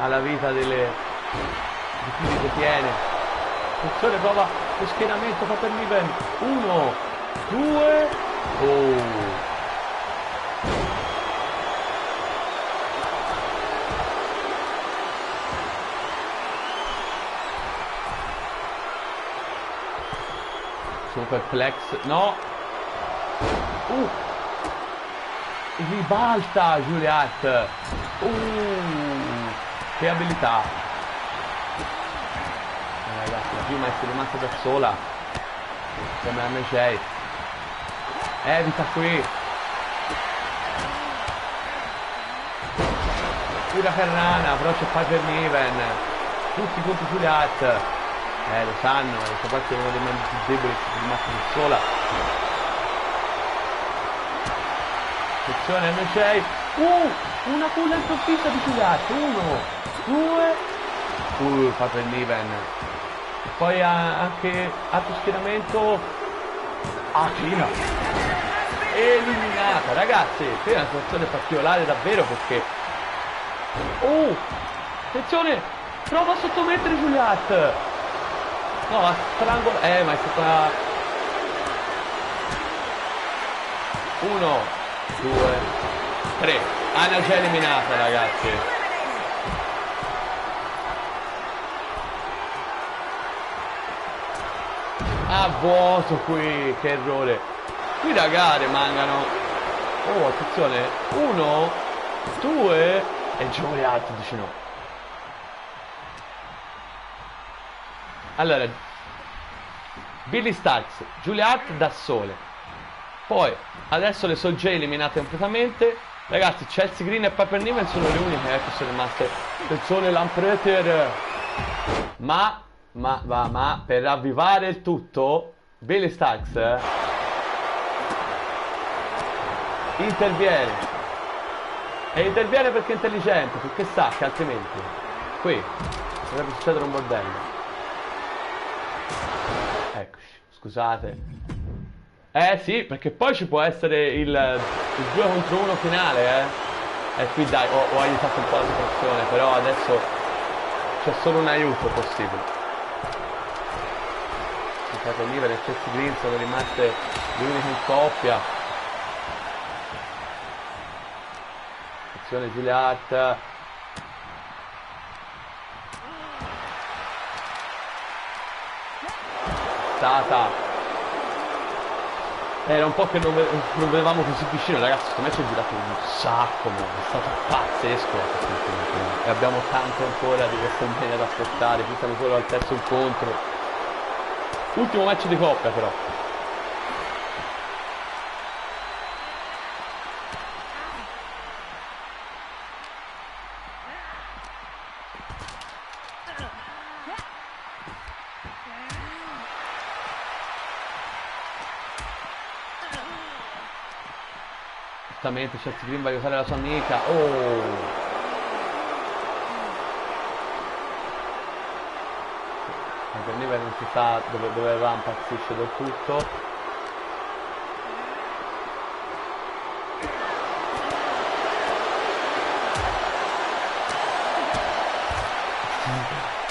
alla vita di chi li detiene. Attenzione, prova lo schienamento, fa per Niven. 1, 2, oh. Superplex, no. Ribalta Juliette. Che abilità. Ragazzi, la prima è rimasta da sola. Sembra a Jay. Evita qui. Pura Carrana, però c'è Piper Niven. Tutti contro Juliette. Lo sanno, questa parte è uno dei membri più deboli, è rimasto da sola. Attenzione, non c'è. Una pulla improvvisa di Giulietta. 1, 2. Fa per Niven. Poi ha anche altro schieramento. Athena. Eliminata, ragazzi. Qui è una situazione particolare davvero perché. Attenzione. Prova a sottomettere Giulietta. No, la strangola. Ma è stata. 1, 2, 3. Anna già eliminata, ragazzi. A vuoto qui, che errore. Qui da gare mancano. Attenzione. 1, 2 e Giulietta dice no. Allora, Billy Starks, Juliette da sole. Poi, adesso le Soul J eliminate completamente. Ragazzi, Chelsea Green e Piper Niven sono le uniche che sono rimaste. Attenzione, Lampreter. Ma, per ravvivare il tutto, Billy Starks interviene. E interviene perché è intelligente, perché sa che altrimenti qui potrebbe succedere un bordello. Eccoci, scusate. Sì, perché poi ci può essere il 2 contro 1 finale, E qui dai, ho aiutato un po' la situazione, però adesso c'è solo un aiuto possibile. Scusate, Niven e Chelsea Green sono rimaste le uniche in coppia. Attenzione Juliette. Era un po' che non vedevamo così vicino, ragazzi. Questo match è durato un sacco, è stato pazzesco. E abbiamo tanto ancora di WrestleMania da aspettare. Qui siamo solo al terzo incontro. Ultimo match di coppia però. Giustamente Chelsea Green va a aiutare la sua amica. Oh! Anche Nive non si sa dove va, impazzisce del tutto.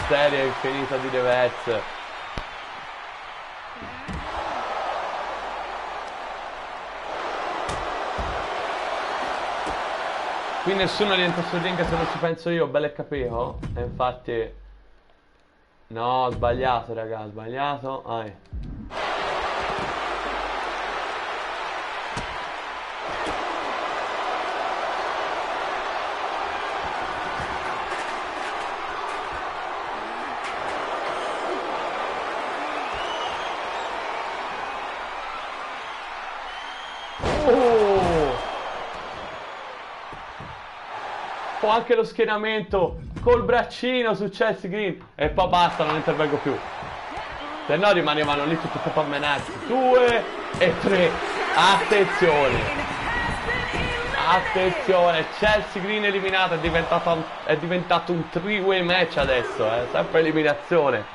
Serie infinita di reverse. Qui nessuno rientra sul ring se non ci penso io, bello e capito. E infatti no, ho sbagliato raga, ho sbagliato. Ho anche lo schienamento col braccino su Chelsea Green. E poi basta, non intervengo più. Se no rimanevano lì tutti a menarsi. 2 e 3. Attenzione. Attenzione. Chelsea Green eliminata. È diventato un 3-way match adesso. Sempre eliminazione.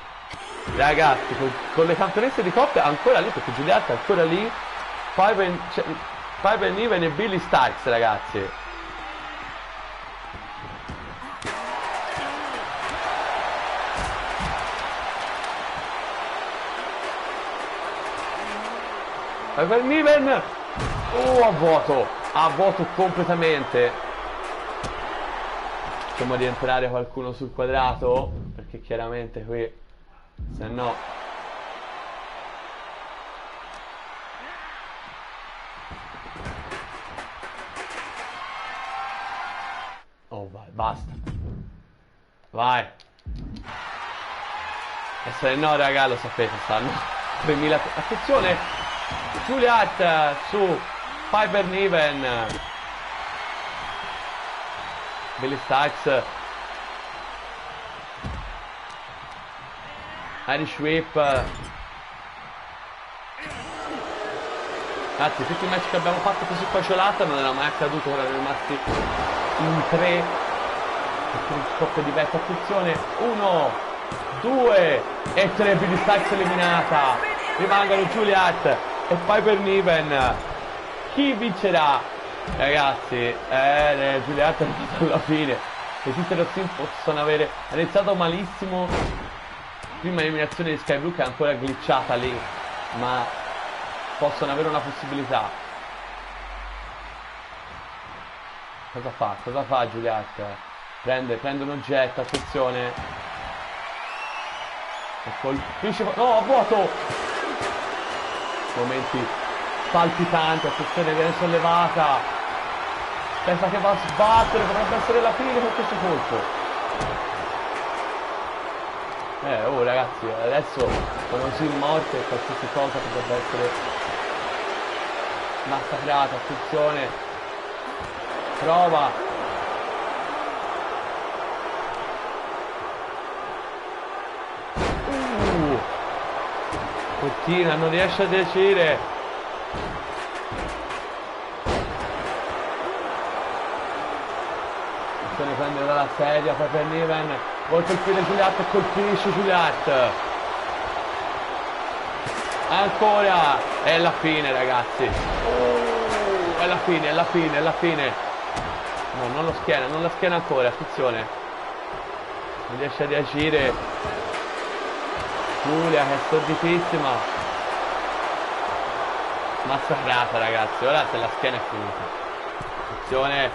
Ragazzi, con le campionesse di coppia ancora lì, perché Giulietta è ancora lì. Piper Niven e Billy Starks, ragazzi. Piper Niven. A vuoto completamente. Facciamo rientrare qualcuno sul quadrato, perché chiaramente qui, se no vai, basta. Vai. E se no raga, lo sapete, stanno 3000. Attenzione, Juliet su Piper Niven. Billy Starks, Irish Whip. Ragazzi, tutti i match che abbiamo fatto così facciolata non era mai accaduto, erano rimasti in 3 coppie diverse. Attenzione, 1, 2 e 3. Billy Starks eliminata. Rimangono Juliet e Piper Niven. Chi vincerà? Ragazzi, Juliet è arrivata alla fine. Le Sister Sin possono avere. Ha iniziato malissimo. Prima eliminazione di Sky Blue che è ancora glitchata lì, ma possono avere una possibilità. Cosa fa? Cosa fa Juliet? Prende un oggetto, attenzione. E colpisce. No, a vuoto! Momenti palpitanti, attenzione, viene sollevata. Pensa che va a sbattere, potrebbe essere la fine con questo colpo. Ragazzi, adesso sono così morte e qualsiasi cosa potrebbe essere massacrata. Attenzione, prova. Cortina, non riesce a decidere. Attenzione, prende dalla sedia Piper Niven. Vuole colpire Juliet e colpisce Juliet. Ancora. È la fine ragazzi. È la fine, è la fine, è la fine. No, non lo schiena, non la schiena ancora, attenzione. Non riesce a reagire. Giulia che è storditissima. Massacrata ragazzi. Ora se la schiena è finita. Attenzione.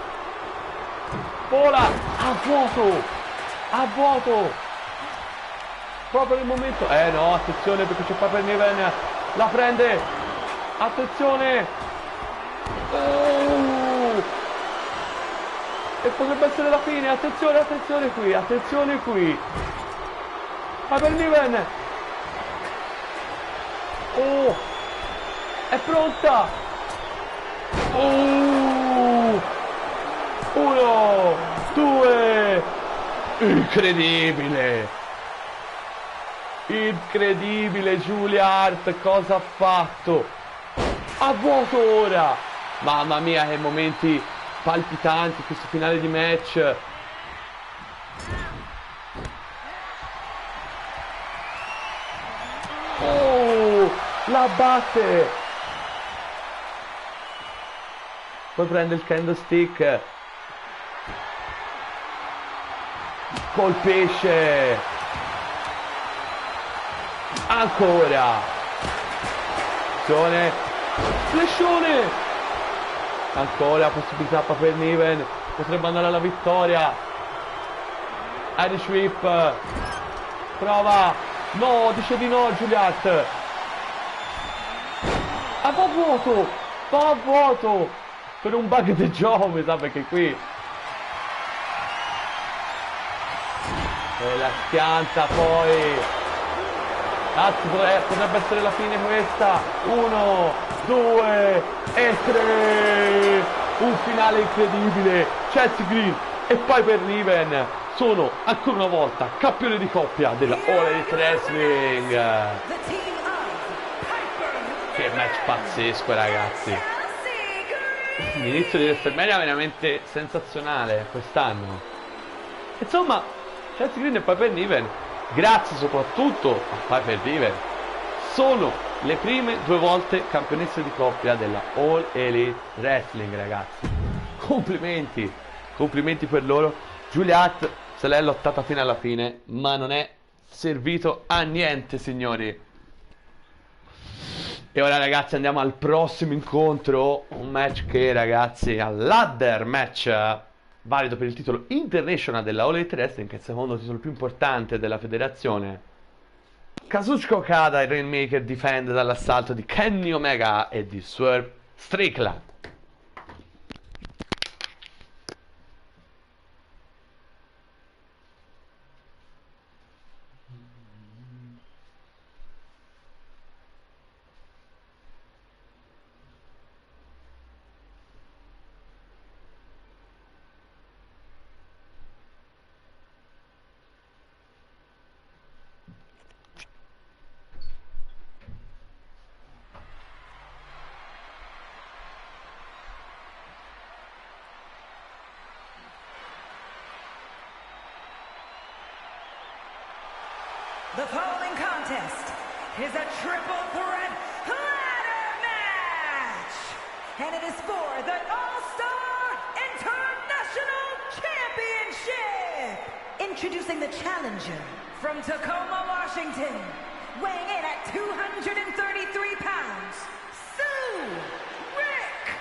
Vola. A vuoto. A vuoto. Proprio nel momento. No, attenzione perché c'è Piper Niven. La prende. Attenzione. E potrebbe essere la fine. Attenzione, attenzione qui. Attenzione qui. Piper Niven. È pronta. 1, 2. Incredibile. Incredibile Julia Hart, cosa ha fatto? A vuoto ora. Mamma mia, che momenti palpitanti questo finale di match. Oh, la batte. Poi prende il candlestick. Colpisce. Ancora. Flashone. Ancora possibilità per Niven. Potrebbe andare alla vittoria. Irish Whip. Prova. No, dice di no Juliet. Ah, va a vuoto. Va a vuoto. Per un bug di gioco, mi sa, perché qui. E la schianta poi. Cazzo, potrebbe essere la fine questa. 1, 2 e 3. Un finale incredibile. Chelsea Green e Piper Niven sono ancora una volta campioni di coppia della All Elite Wrestling. The team of Piper Che match pazzesco, ragazzi. Chelsea Green. L'inizio di WrestleMania è veramente sensazionale quest'anno. Insomma, Chelsea Green e Piper Niven, grazie soprattutto a Piper Niven, sono le prime 2 volte campionesse di coppia della All Elite Wrestling, ragazzi. Complimenti, complimenti per loro. Juliet se l'è lottata fino alla fine, ma non è servito a niente, signori. E ora, ragazzi, andiamo al prossimo incontro. Un match che, ragazzi, è al ladder match valido per il titolo International della All Elite Wrestling, che è il secondo titolo più importante della federazione. Kazuchika Okada, il Rainmaker, difende dall'assalto di Kenny Omega e di Swerve Strickland. The following contest is a triple threat ladder match, and it is for the All-Star International Championship. Introducing the challenger from Tacoma, Washington, weighing in at 233 pounds, Sue Rick.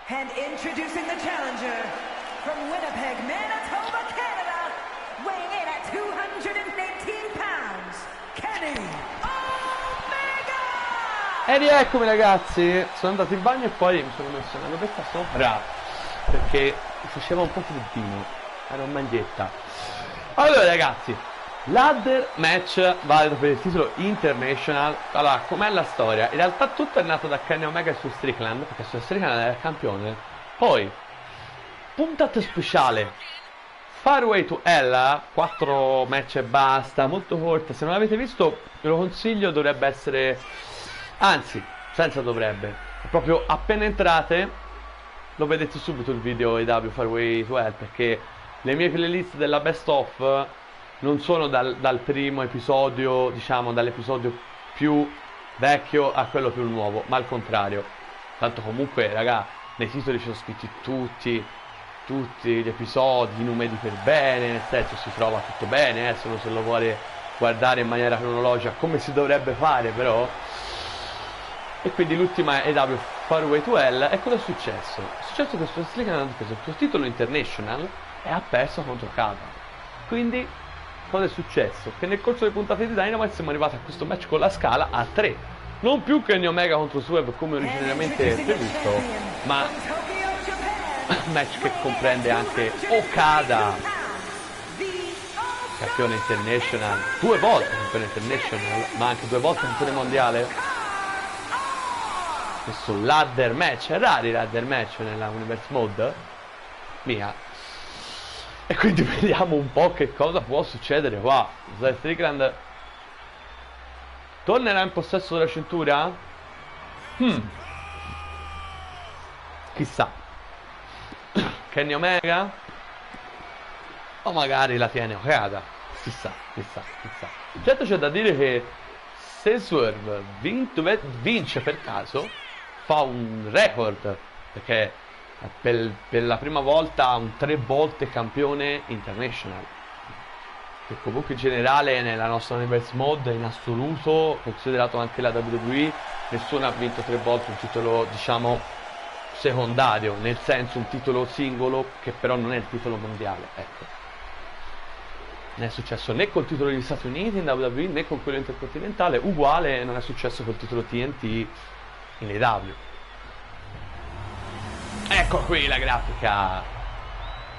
And introducing the challenger from Winnipeg, Manitoba, Canada, weighing in at 218 pounds, Kenny Omega! E rieccomi, ragazzi, sono andato in bagno e poi mi sono messo una robetta sopra perché faceva un po' freddino, era un maglietta. Allora, ragazzi, ladder match valido per il titolo International. Allora, com'è la storia? In realtà tutto è nato da Kenny Omega e su Strickland, perché su Strickland era il campione. Poi, puntata speciale Farway to Hell, 4 match e basta, molto corta. Se non l'avete visto, ve lo consiglio, dovrebbe essere... Anzi, senza dovrebbe. Proprio appena entrate, lo vedete subito il video AEW Farway to Hell, perché le mie playlist della best of non sono dal primo episodio, diciamo, dall'episodio più vecchio a quello più nuovo, ma al contrario. Tanto comunque, raga, nei titoli ci sono scritti tutti tutti gli episodi numeri per bene, nel senso si trova tutto bene, solo se lo vuole guardare in maniera cronologica come si dovrebbe fare però. E quindi l'ultima è AEW Far Away to Hell. E cosa è successo? È successo che Swerve Strickland ha preso il suo titolo international e ha perso contro Okada. Quindi cosa è successo? Che nel corso delle puntate di Dynamite siamo arrivati a questo match con la scala a 3. Non più Kenny Omega contro Swerve come originariamente previsto, ma un match che comprende anche Okada, campione international, 2 volte campione international, ma anche 2 volte campione mondiale. Questo ladder match, rari ladder match nella Universe Mode mia. E quindi vediamo un po' che cosa può succedere qua. Swerve Strickland tornerà in possesso della cintura? Chissà. Kenny Omega? O magari la tiene Okada? Chissà. Certo c'è da dire che se Swerve vince per caso, fa un record, perché per la prima volta un 3 volte campione international, che comunque in generale nella nostra Universe Mode in assoluto, considerato anche la WWE, nessuno ha vinto 3 volte un titolo diciamo secondario, nel senso un titolo singolo che però non è il titolo mondiale, ecco. Non è successo né col titolo degli Stati Uniti in WWE né con quello intercontinentale, uguale non è successo col titolo TNT in AEW. Ecco qui la grafica.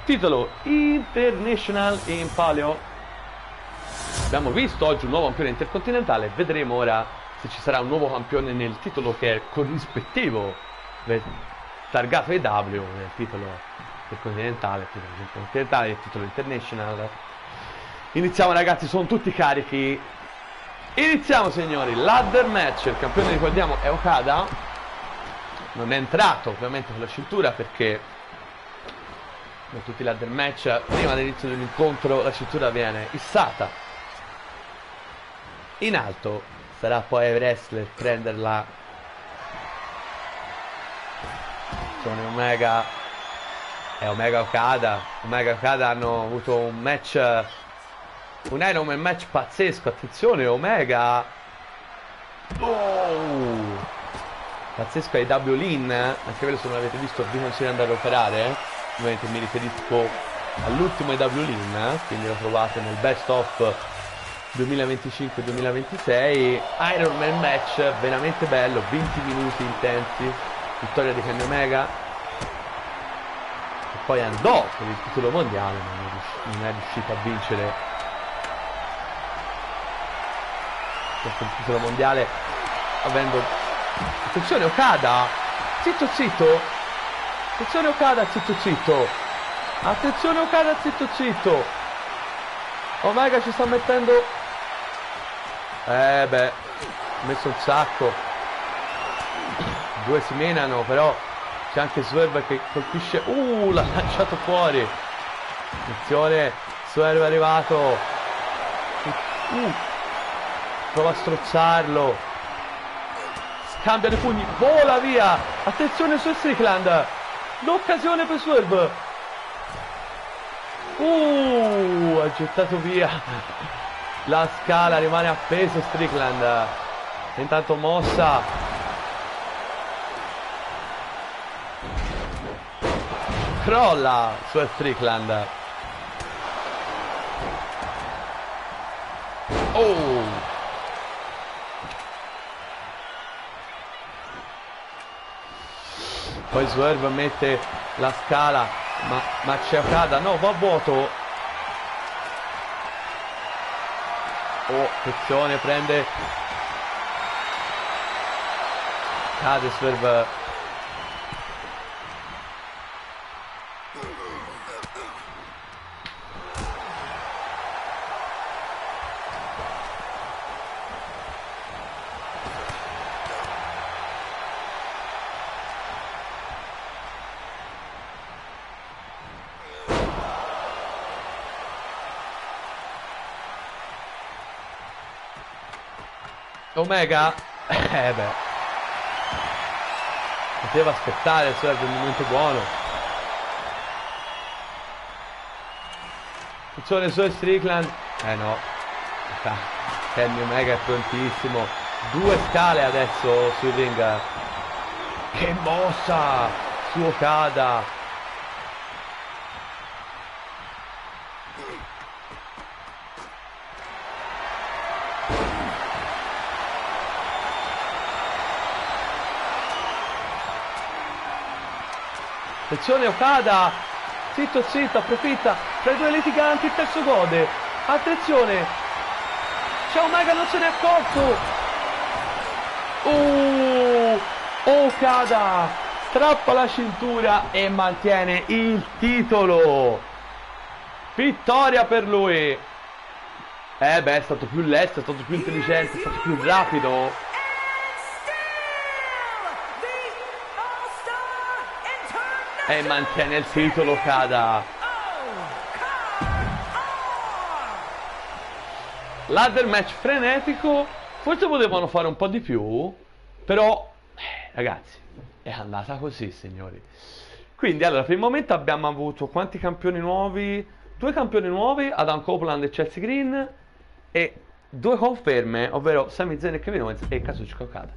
Titolo International in palio. Abbiamo visto oggi un nuovo campione intercontinentale, vedremo ora se ci sarà un nuovo campione nel titolo che è corrispettivo targato AEW, nel titolo intercontinentale, il titolo intercontinentale, il titolo international. Iniziamo ragazzi, sono tutti carichi. Iniziamo signori, ladder match. Il campione ricordiamo è Okada. Non è entrato ovviamente con la cintura perché come tutti i ladder match prima dell'inizio dell'incontro la cintura viene issata in alto. Sarà poi ai wrestler prenderla. Sono Omega e Omega Okada. Omega Okada hanno avuto un match, un Iron Man match pazzesco. Attenzione Omega, pazzesco ai W Lean, anche quello se non l'avete visto vi consiglio di andare a operare, ovviamente mi riferisco all'ultimo ai W Lean, quindi lo trovate nel best of 2025-2026. Iron Man match veramente bello, 20 minuti intensi, vittoria di Kenny Omega, e poi andò per il titolo mondiale ma non è riuscito a vincere questo titolo mondiale, avendo, attenzione Okada, zitto, attenzione Okada, zitto, attenzione Okada, zitto, Omega ci sta mettendo, ha messo un sacco, 2 si menano, però c'è anche Swerve che colpisce, l'ha lanciato fuori, attenzione, Swerve è arrivato, prova a strozzarlo, scambia dei pugni, vola via, attenzione su Strickland, l'occasione per Swerve, ha gettato via la scala, rimane appeso Strickland, intanto mossa, crolla su Strickland, poi Swerve mette la scala, ma c'è Okada, no, va a vuoto, attenzione, prende, cade Swerve, Omega, poteva aspettare, Swerve un momento buono, attenzione su Strickland. No. Kenny Omega è prontissimo. 2 scale adesso sul ring. Che mossa su Okada. Attenzione Okada, zitto zitto, approfitta, tra i due litiganti il terzo gode, attenzione, c'è Omega, non se ne è accorto, Okada strappa la cintura e mantiene il titolo, vittoria per lui, è stato più lesto, è stato più intelligente, è stato più rapido. E mantiene il titolo Okada. Ladder match frenetico. Forse potevano fare un po' di più. Però ragazzi, è andata così, signori. Quindi allora per il momento abbiamo avuto quanti campioni nuovi? 2 campioni nuovi, Adam Copeland e Chelsea Green. E 2 conferme, ovvero Sami Zayn e Kevin Owens e Kazuchika Okada.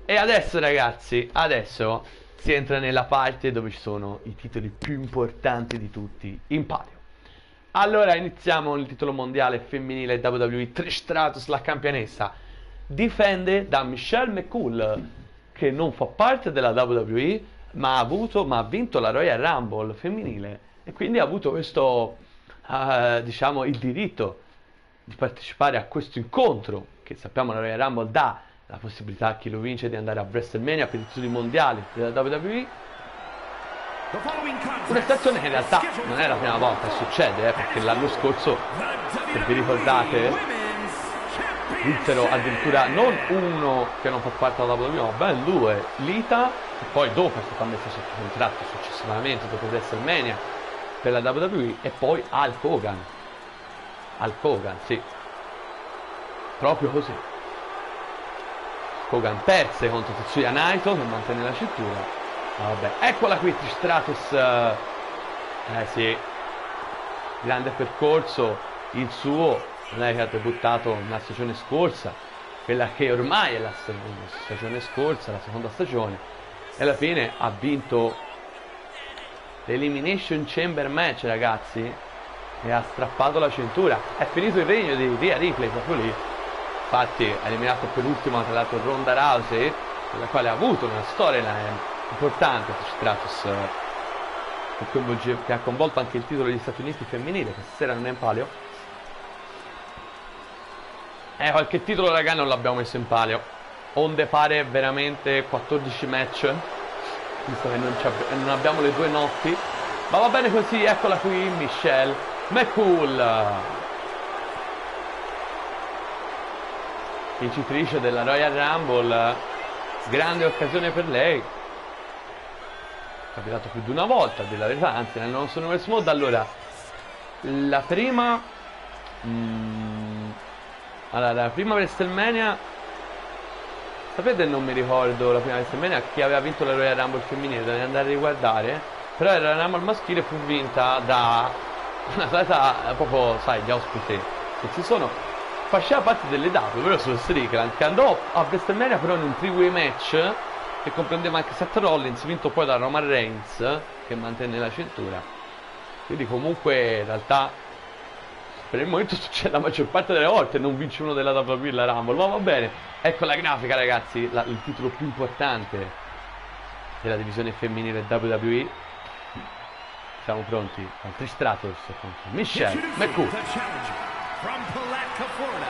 E adesso ragazzi, adesso si entra nella parte dove ci sono i titoli più importanti di tutti in palio. Allora iniziamo il titolo mondiale femminile WWE. Trish Stratus, la campionessa, difende da Michelle McCool, che non fa parte della WWE, ma ha vinto la Royal Rumble femminile e quindi ha avuto questo, diciamo, il diritto di partecipare a questo incontro, che sappiamo la Royal Rumble dà la possibilità a chi lo vince di andare a WrestleMania per i titoli mondiali della WWE. Una situazione che in realtà non è la prima volta che succede, perché l'anno scorso, se vi ricordate, vinsero addirittura non uno che non fa parte della WWE, ma ben 2, Lita, e poi dopo è stata messa sotto contratto successivamente dopo WrestleMania per la WWE, e poi Hulk Hogan. Hulk Hogan, sì, proprio così. Hogan perse contro Tetsuya Naito che mantenne la cintura. Vabbè, eccola qui Trish Stratus. Sì, grande percorso il suo. Lei che ha debuttato la stagione scorsa, quella che ormai è la stagione scorsa, la seconda stagione, e alla fine ha vinto l'Elimination Chamber match, ragazzi, e ha strappato la cintura. È finito il regno di Rhea Ripley proprio lì. Infatti ha eliminato per ultimo tra l'altro Ronda Rousey, con la quale ha avuto una storyline importante Stratus, che ha coinvolto anche il titolo degli Stati Uniti femminile, che stasera non è in palio. Qualche titolo raga non l'abbiamo messo in palio, onde fare veramente 14 match, visto che non abbiamo le 2 notti, ma va bene così. Eccola qui Michelle McCool, vincitrice della Royal Rumble. Grande occasione per lei, è capitato più di una volta, della verità, anzi nel nostro Universe Mode. Allora, la prima WrestleMania, sapete, non mi ricordo la prima WrestleMania chi aveva vinto la Royal Rumble femminile, devo andare a riguardare, però la Royal Rumble maschile fu vinta da una atleta proprio, sai, gli ospiti che ci sono, faceva parte delle W, ovvero sullo Strickland, che andò a WrestleMania però in un 3-way match che comprendeva anche Seth Rollins, vinto poi da Roman Reigns, che mantenne la cintura. Quindi comunque in realtà per il momento succede la maggior parte delle volte, non vince uno della WWE la Rumble, ma va bene. Ecco la grafica, ragazzi, il titolo più importante della divisione femminile WWE. Siamo pronti con Trish Stratus contro Michelle McCool. From Palatka, Florida,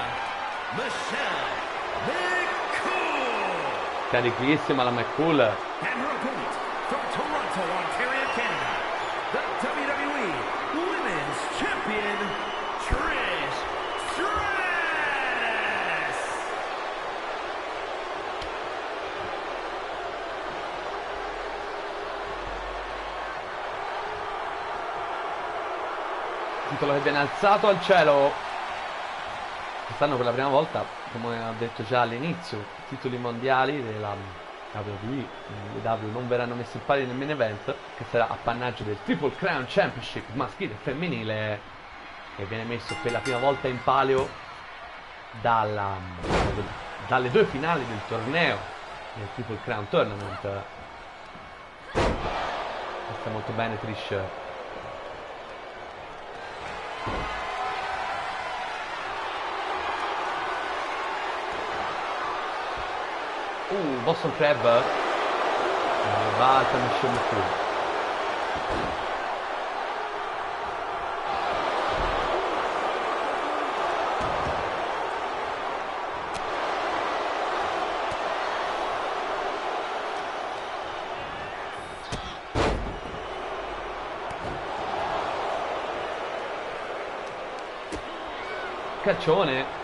Michelle McCool. Carichissima la McCool. And her opponent from Toronto, Ontario, Canada, the WWE Women's Champion, Trish Stratus. Titolo che viene alzato al cielo. Quest'anno per la prima volta, come ho detto già all'inizio, titoli mondiali della WWE, le W non verranno messi in palio nel main event, che sarà appannaggio del Triple Crown Championship maschile e femminile. che viene messo per la prima volta in palio dalle due finali del torneo del Triple Crown Tournament. Sta molto bene Trish. Boston Crab balza Michelle McCool. Caccione.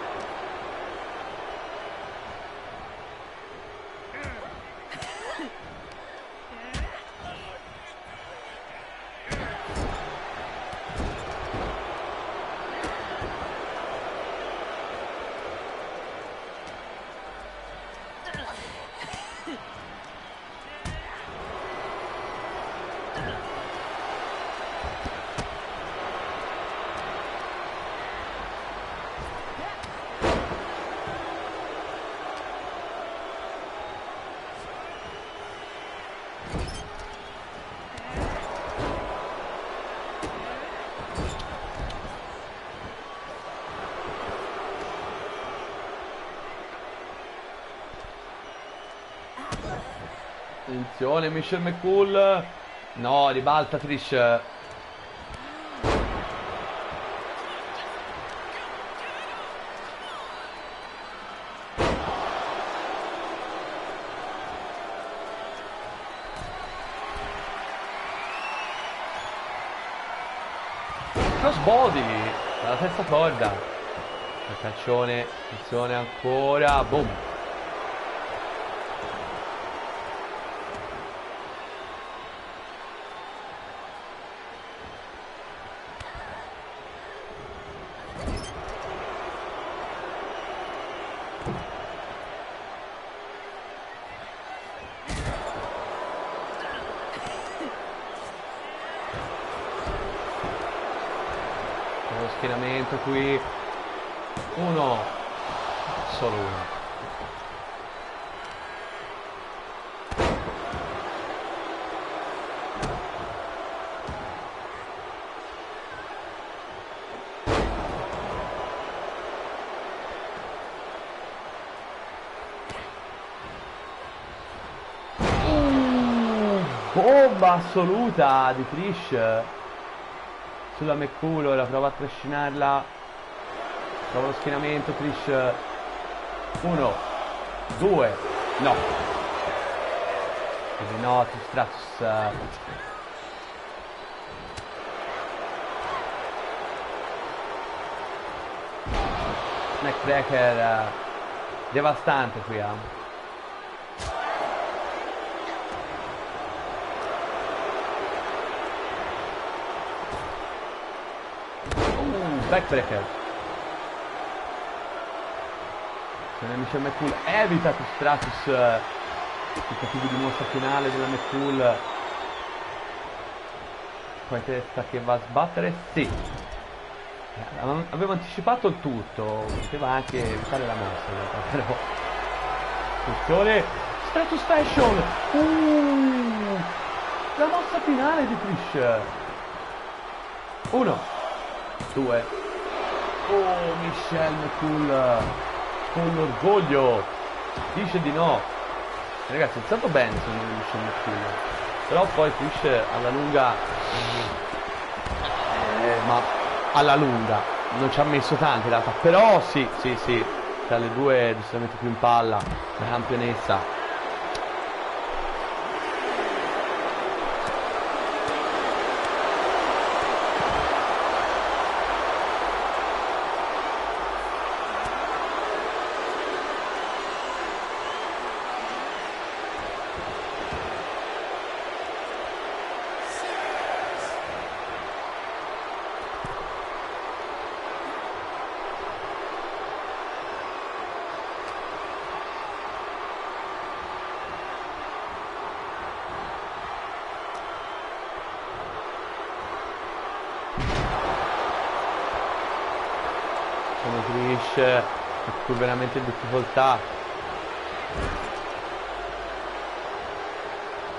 Attenzione Michelle McCool. No, ribalta Trish. Crossbody dalla terza corda. Il caccione. Attenzione ancora. Boom. Schienamento qui, uno, solo uno. Bomba assoluta di Trish sulla McCool. Ora prova a trascinarla, prova lo schienamento Trish. 1, 2, no, quindi no, Stratus neckbreaker devastante qui. Backbreaker. Michelle McCool evita che Stratus il cattivo di mostra finale della McCool. Poi testa che va a sbattere. Sì, avevo anticipato il tutto, poteva anche evitare la mossa in realtà, però attenzione Stratus Fashion. La mossa finale di Trish. 1, 2. Oh, Michelle McCool con l'orgoglio dice di no. Ragazzi, è stato bene secondo me Michelle McCool, però poi Trish alla lunga ma alla lunga non ci ha messo tanto in realtà, però sì, tra le due decisamente più in palla la campionessa. Trish è qui veramente in difficoltà.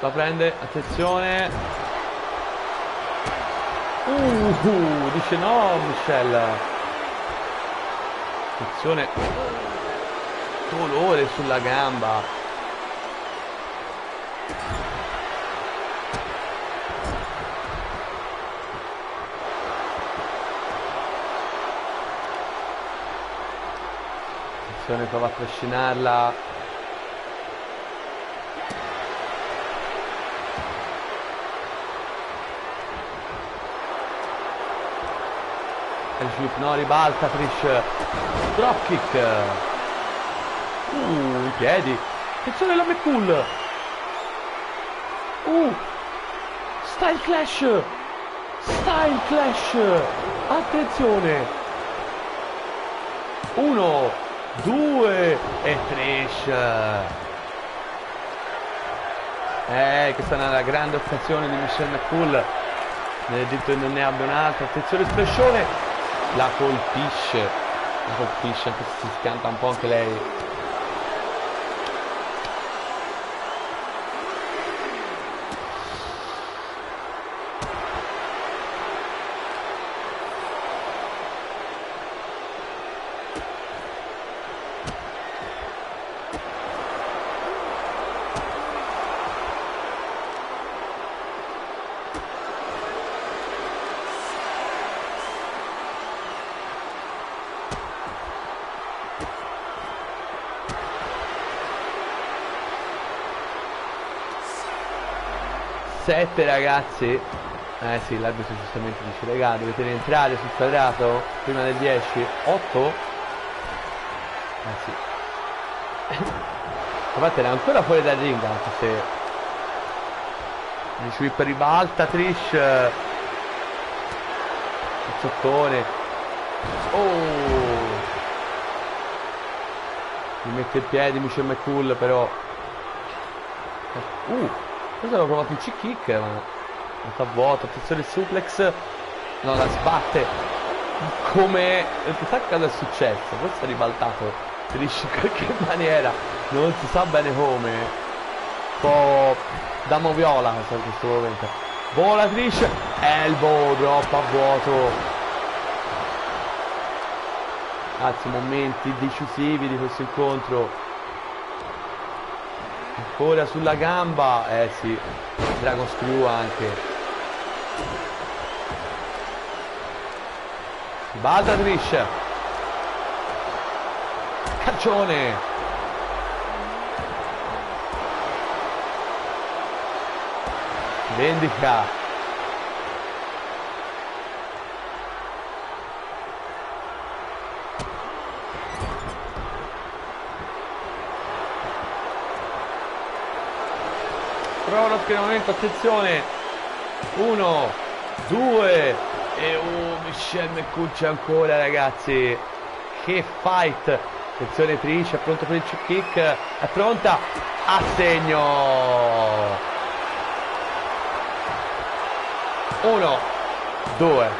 La prende, attenzione. Dice no Michelle. Attenzione. Dolore sulla gamba. Prova a trascinarla. Flip, no, ribalta Trish. Dropkick. In piedi. Attenzione la McCool. Style Clash. Style Clash. Attenzione. 1, 2 e Trish. Questa è una grande occasione di Michelle McCool. Nel dito non ne abbia un'altra. Attenzione, splashone. La colpisce, anche se si schianta un po' anche lei. Sette ragazzi. Sì, l'arbitro giustamente dice: raga, dovete rientrare sul quadrato prima del 10. 8. Sì. Infatti era ancora fuori dal ring, anche se il sweep ribalta Trish. Il sottone. Mi mette il piede Michelle McCool, però questo avevo provato un cheek kick, ma non fa vuoto. Attenzione il suplex. No, la sbatte. Come chissà cosa è successo. Questo è ribaltato Trish in qualche maniera, non si sa bene come. Un po' da moviola in questo momento. Vola Trish. Elbow drop a vuoto. Anzi, momenti decisivi di questo incontro. Ancora sulla gamba. Sì, Dragon Screw anche. Balda Trish. Caccione. Vendica. Prova lo schienamento, attenzione. 1, 2 e Michelle McCool c'è ancora, ragazzi. Che fight. Attenzione Trish, è pronto per il cheek kick. È pronta. A segno. 1, 2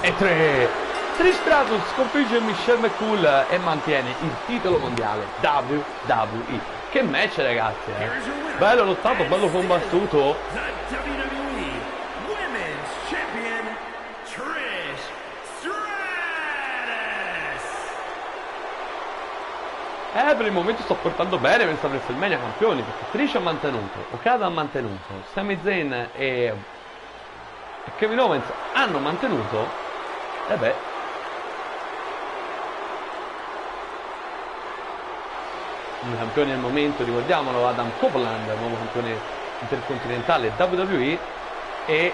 e 3. Trish Stratus sconfigge Michelle McCool e mantiene il titolo mondiale WWE. Che match, ragazzi, bello lottato, bello combattuto. The WWE Women's Champion, Trish Stratus. Per il momento sto portando bene per questa WrestleMania campioni, perché Trish ha mantenuto, Okada ha mantenuto, Sami Zayn e Kevin Owens hanno mantenuto. I campioni al momento, ricordiamolo, Adam Copeland, nuovo campione intercontinentale WWE, e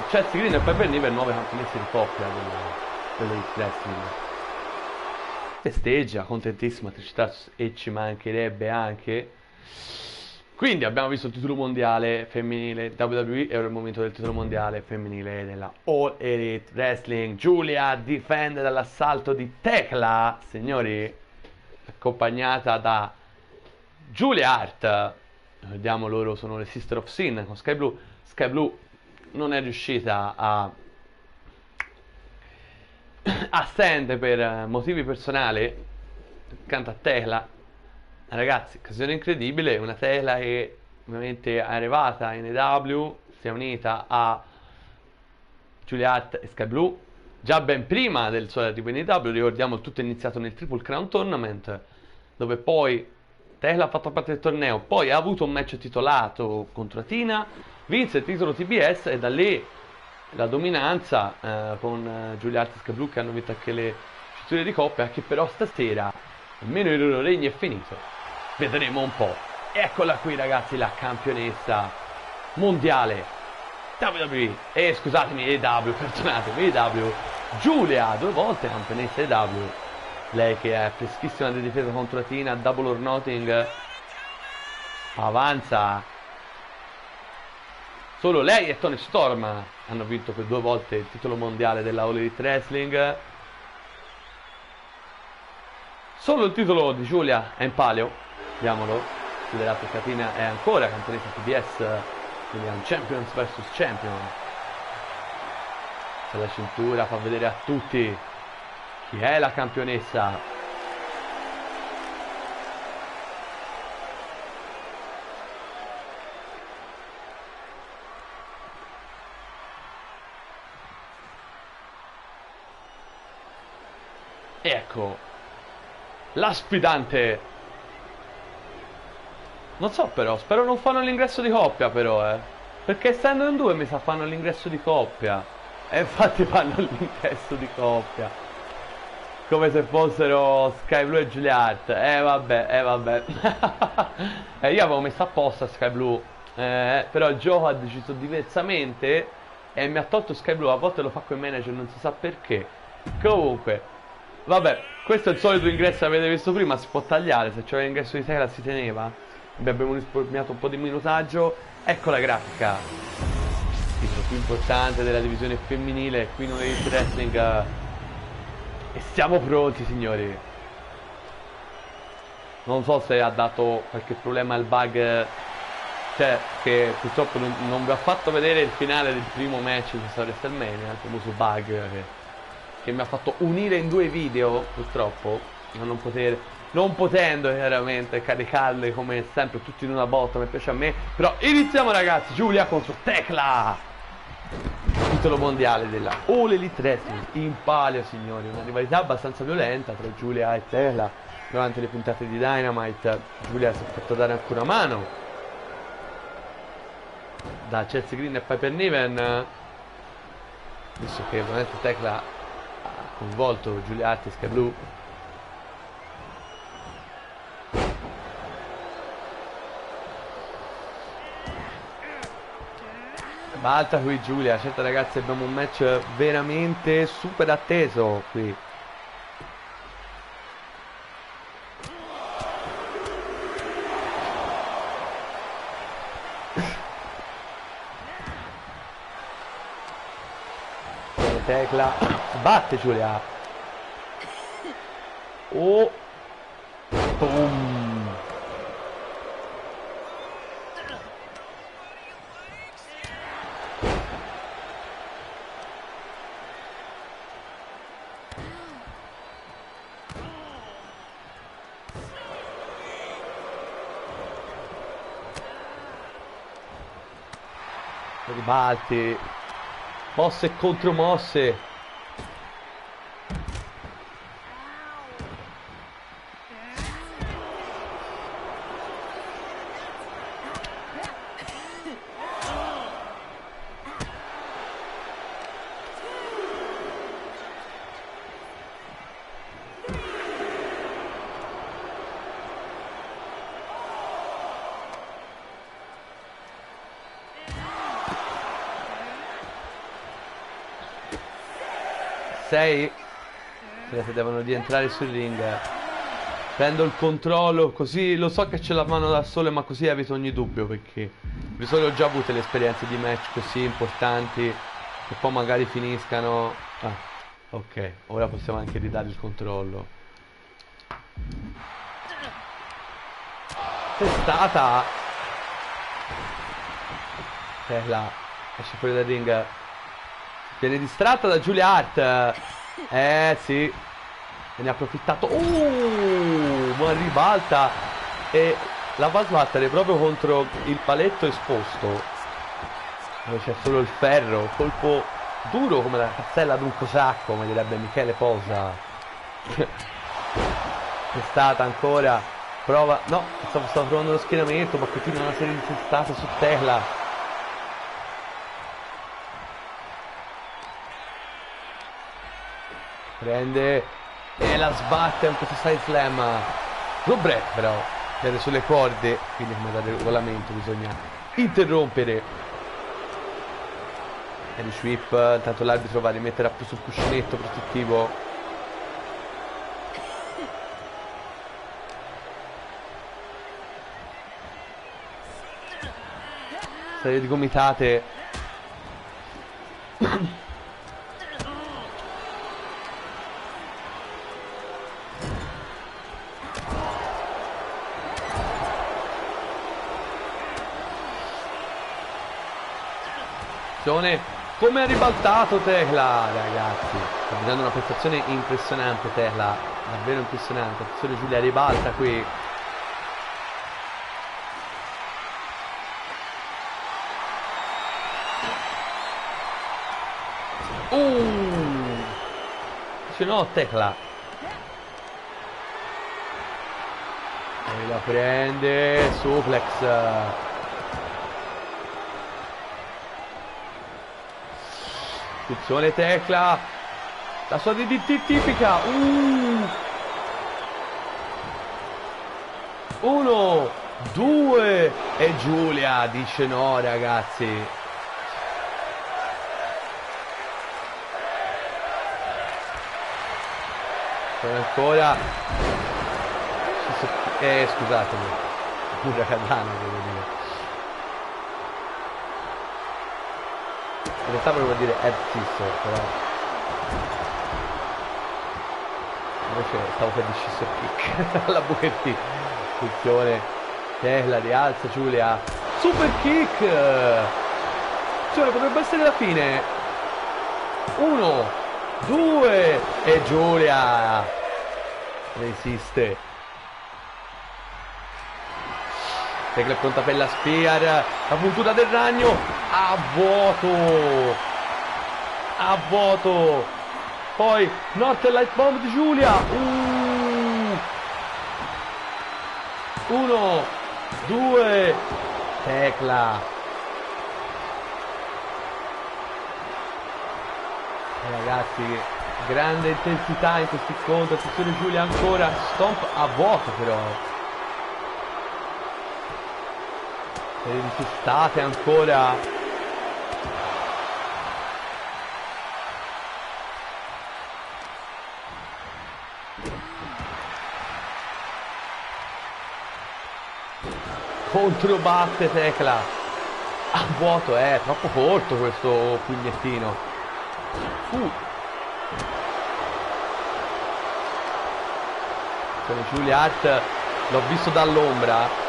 Chelsea Green e Piper Niven, nuove campionesse di coppia delle wrestling. Festeggia, contentissima Trish Stratus, e ci mancherebbe anche. Quindi abbiamo visto il titolo mondiale femminile WWE e ora è il momento del titolo mondiale femminile della All Elite Wrestling. Giulia difende dall'assalto di Tekla, signori, accompagnata da Julia Hart. Vediamo, loro sono le Sister of Sin con Sky Blue. Sky Blue non è riuscita a assente per motivi personali accanto a Tecla. Ragazzi, occasione incredibile, una Tecla che ovviamente è arrivata in EW, si è unita a Julia Hart e Sky Blue già ben prima del suo arrivo in EW. Ricordiamo, tutto è iniziato nel Triple Crown Tournament, dove poi Tecla ha fatto parte del torneo, poi ha avuto un match titolato contro Athena, vinse il titolo TBS e da lì la dominanza con Julia Hart e Sky Blue, che hanno vinto anche le cinture di coppia, che però stasera almeno il loro regno è finito. Vedremo un po'. Eccola qui, ragazzi, la campionessa mondiale WWE, scusatemi, EW, perdonatemi, EW, Giulia, 2 volte campionessa EW. Lei che è freschissima di difesa contro Athena, Double or Nothing, avanza. Solo lei e Toni Storm hanno vinto per 2 volte il titolo mondiale della All Elite Wrestling. Solo il titolo di Giulia è in palio, vediamolo, considerato che Athena è ancora campionessa TBS, quindi è un Champions vs Champion. C'è la cintura, fa vedere a tutti chi è la campionessa. Ecco, la sfidante. Non so però, spero non fanno l'ingresso di coppia però, perché essendo in 2 mi sa fanno l'ingresso di coppia. E infatti fanno l'ingresso di coppia. Come se fossero Sky Blue e Julia Hart. Vabbè. Io avevo messo apposta Sky Blue, però il gioco ha deciso diversamente e mi ha tolto Sky Blue. A volte lo fa con i manager, non si sa perché. Comunque, vabbè, questo è il solito ingresso che avete visto prima, si può tagliare, se c'era l'ingresso di Tecla si teneva. Abbiamo risparmiato un po' di minutaggio. Ecco la grafica. Il titolo più importante della divisione femminile qui in Elite Wrestling. E siamo pronti, signori. Non so se ha dato qualche problema al bug, cioè che purtroppo non vi ha fatto vedere il finale del primo match di questa WrestleMania, il famoso bug che mi ha fatto unire in 2 video, purtroppo, ma non potendo chiaramente caricarli come sempre tutti in una botta, mi piace a me. Però iniziamo, ragazzi. Giulia contro Tecla, titolo mondiale della All Elite Wrestling in palio, signori. Una rivalità abbastanza violenta tra Giulia e Tecla durante le puntate di Dynamite. Giulia si è fatto dare anche una mano da Chelsea Green e Piper Niven, visto che ovviamente Tecla ha coinvolto Julia Hart e Sky Blue. Balta qui Giulia, certo ragazzi, abbiamo un match veramente super atteso qui. Tecla batte Giulia. Oh, boom. Ribalti, mosse e contromosse. Sei. Vedete, devono rientrare sul ring. Prendo il controllo, così lo so che c'è la mano da sole, ma così evito ogni dubbio, perché di solito ho già avuto le esperienze di match così importanti che poi magari finiscano. Ah, ok, ora possiamo anche ridare il controllo. Testata. Tecla esce fuori dal ring. Viene distratta da Julia Hart. Sì, se ne ha approfittato. Ma ribalta e la va a sbattere proprio contro il paletto esposto, dove c'è solo il ferro. Colpo duro come la cazzella d'un cosacco, come direbbe Michele Posa. Testata ancora, prova, no, stavo provando lo schienamento, ma continua una serie di testate su Tecla. Prende e la sbatte anche su side slam. Non break però, era sulle corde, quindi come da regolamento bisogna interrompere. E di sweep, intanto l'arbitro va a rimettere più sul cuscinetto protettivo. Serie di gomitate. Come ha ribaltato Tecla, ragazzi. Sta vedendo una prestazione impressionante Tecla, davvero impressionante. Attenzione, Giulia ribalta qui. Dice no Tecla. E la prende, suplex. Attenzione Tecla, la sua DDT tipica. 1, 2 e Giulia dice no, ragazzi. Poi ancora scusatemi, pure Katana devo dire. In realtà volevo dire Ed Scissor, però invece stavo per di Scissor Kick alla Booker T. Attenzione, Tecla rialza Giulia, super kick. Attenzione, potrebbe essere la fine. 1, 2 e Giulia resiste. Tecla è pronta per la spear, la puntura del ragno a vuoto, poi Northern Light Bomb di Giulia. 1, 2, Tecla. Ragazzi, grande intensità in questi incontri. Attenzione Giulia ancora, stomp a vuoto però. E resistate ancora. Controbatte Tecla. A vuoto, troppo corto questo pugnettino. Sono Giulia Hart, l'ho visto dall'ombra.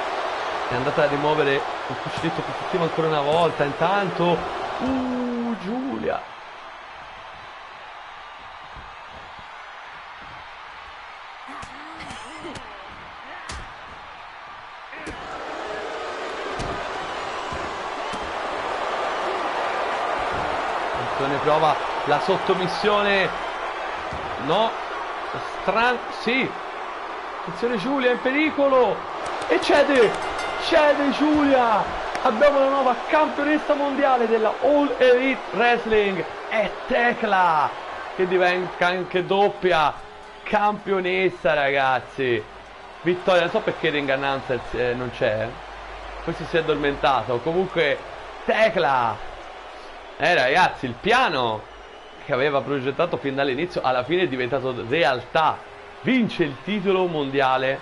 È andata a rimuovere il cuscinetto protettivo ancora una volta. Intanto Giulia. Attenzione, prova la sottomissione. No, sì. Attenzione, Giulia in pericolo e cede Giulia. Abbiamo la nuova campionessa mondiale della All Elite Wrestling, è Tecla, che diventa anche doppia campionessa, ragazzi. Vittoria, non so perché Ring Announcer non c'è, forse si è addormentato. Comunque Tecla, ragazzi, il piano che aveva progettato fin dall'inizio alla fine è diventato realtà. Vince il titolo mondiale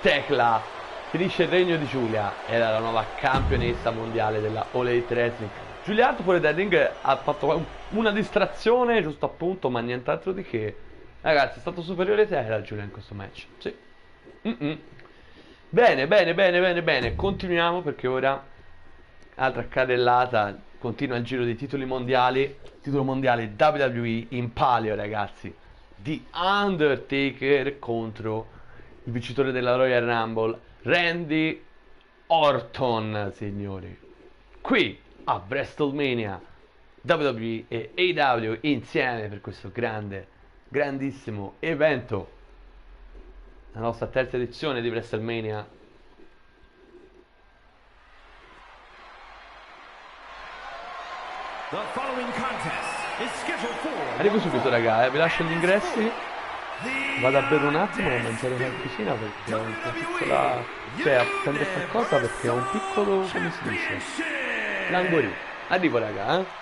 Tecla, finisce il regno di Giulia, era la nuova campionessa mondiale della All Elite Wrestling. Giulia Hart fuori dal ring ha fatto una distrazione, giusto appunto, ma nient'altro di che. Ragazzi, è stato superiore Tecla Giulia in questo match. Sì. Bene. Continuiamo perché ora altra carrellata. Continua il giro dei titoli mondiali. Titolo mondiale WWE in palio, ragazzi. The Undertaker contro il vincitore della Royal Rumble, Randy Orton, signori. Qui a WrestleMania, WWE e AEW insieme per questo grandissimo evento. La nostra terza edizione di WrestleMania. The following contest is scheduled for Arrivo subito, raga, vi lascio gli ingressi. Vado a bere un attimo e a mangiare qualcosina perché ho una piccola... cioè a prendere qualcosa perché ho un piccolo... come si dice? Languorino. Arrivo, raga, eh.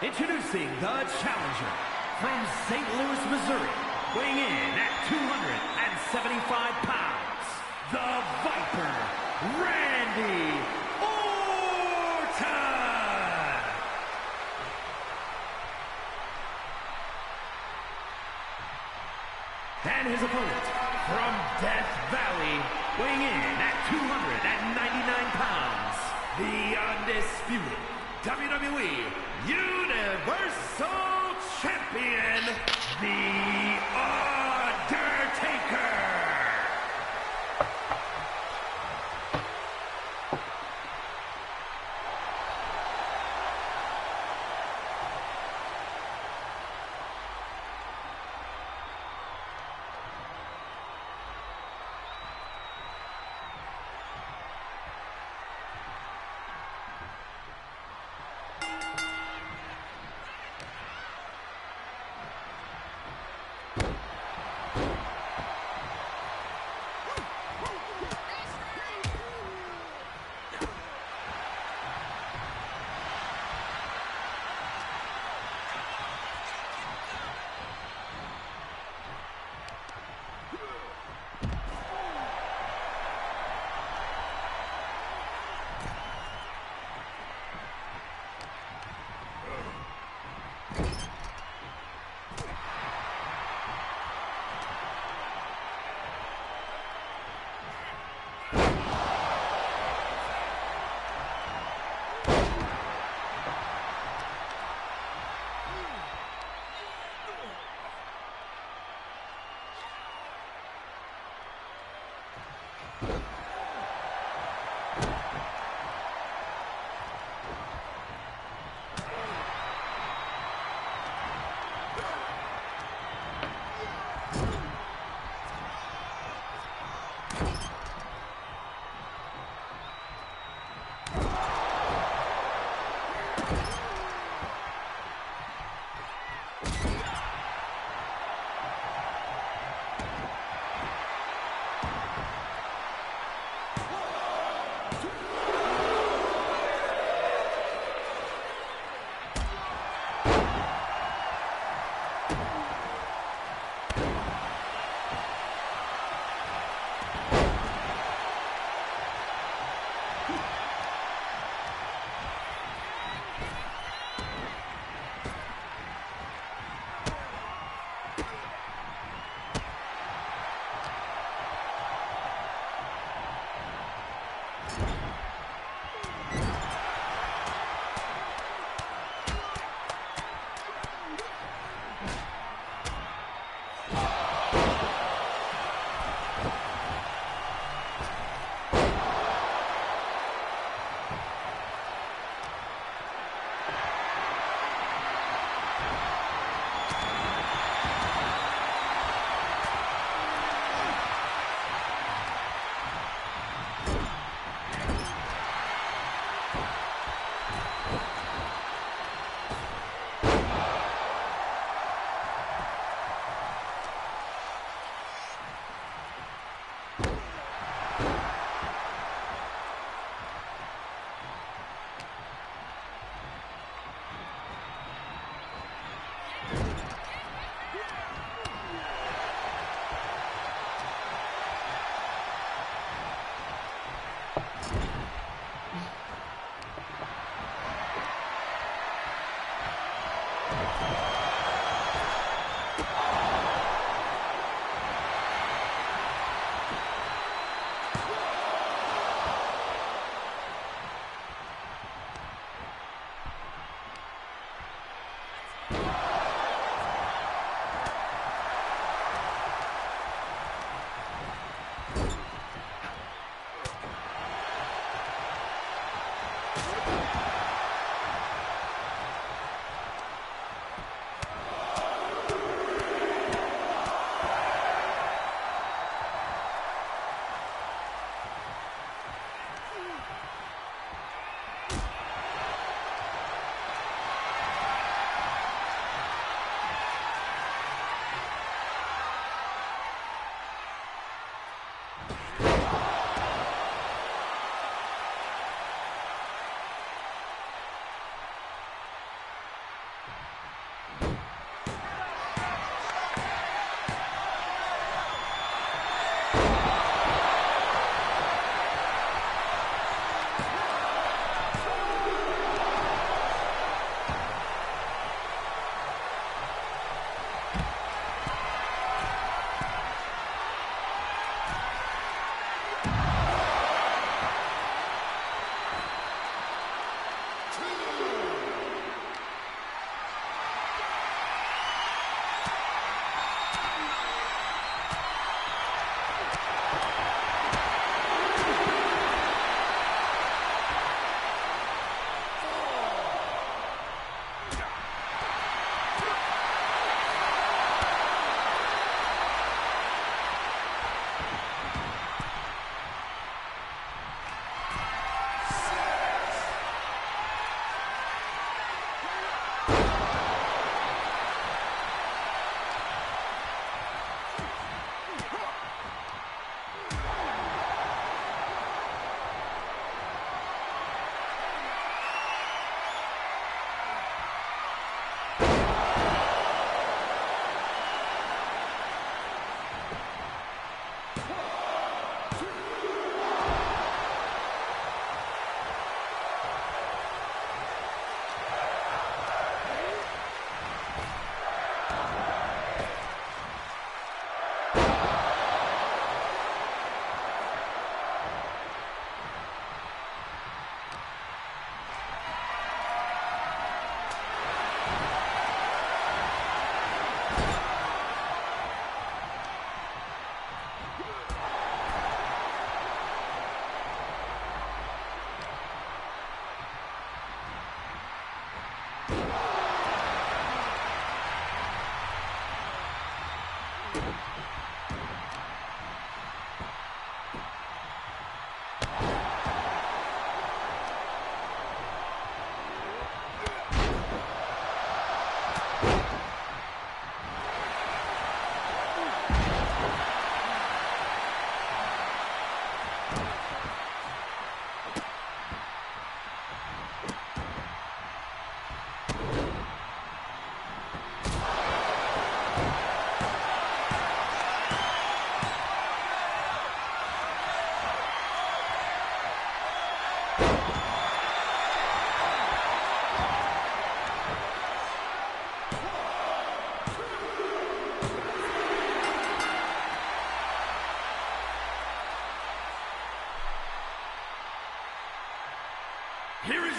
Introducing the challenger from St. Louis, Missouri, weighing in at 275 pounds, the Viper, Randy Orton! And his opponent from Death Valley, weighing in at 299 pounds, the undisputed WWE Universal Champion, The Undertaker!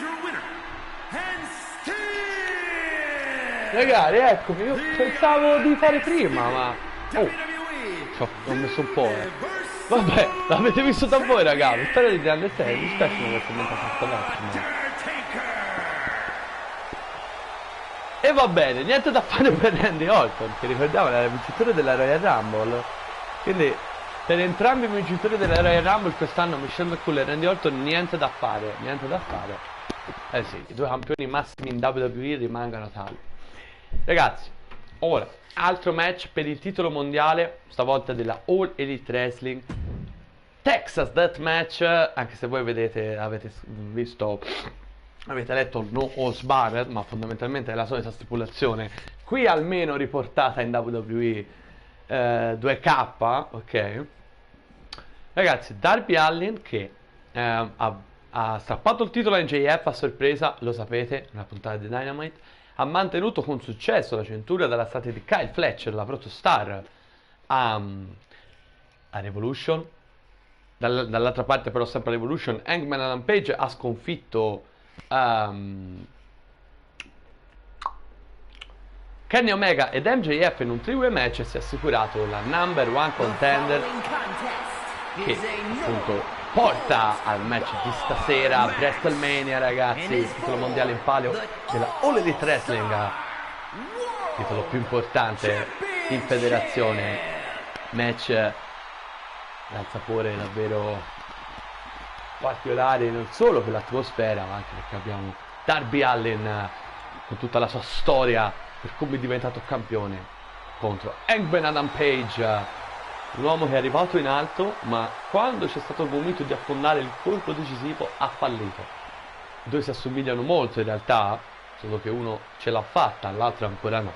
your winner, and still Ragazzi, eccomi, io pensavo di fare prima, ma... Oh, WWE ho messo un po', Vabbè, l'avete visto da voi, raga. Vittoria di grande serie, mi spiace non aver commentato questo match, ma... Undertaker. E va bene, niente da fare per Randy Orton, che ricordiamo era il vincitore della Royal Rumble. Quindi per entrambi i vincitori della Royal Rumble quest'anno, Michelle McCool e Randy Orton, niente da fare, niente da fare. Eh sì, i due campioni massimi in WWE rimangono tali. Ragazzi, ora, altro match per il titolo mondiale, stavolta della All Elite Wrestling. Texas Deathmatch, anche se voi avete visto, avete letto No Holds Barred, ma fondamentalmente è la solita stipulazione, qui almeno riportata in WWE 2K, ok? Ragazzi, Darby Allin che ha strappato il titolo a MJF a sorpresa, lo sapete, una puntata di Dynamite, ha mantenuto con successo la cintura dalla strada di Kyle Fletcher, la protostar, a Revolution. Dall'altra parte però sempre a Revolution, Hangman Adam Page ha sconfitto Kenny Omega ed MJF in un 3-way match e si è assicurato la number one contender, che appunto porta al match di stasera, WrestleMania, ragazzi, il titolo mondiale in palio della All Elite Wrestling, il titolo più importante in federazione, match dal sapore davvero particolare, non solo per l'atmosfera ma anche perché abbiamo Darby Allin con tutta la sua storia per come è diventato campione contro Hangman Adam Page, un uomo che è arrivato in alto ma quando c'è stato il momento di affondare il colpo decisivo ha fallito. I due si assomigliano molto in realtà, solo che uno ce l'ha fatta, l'altro ancora no.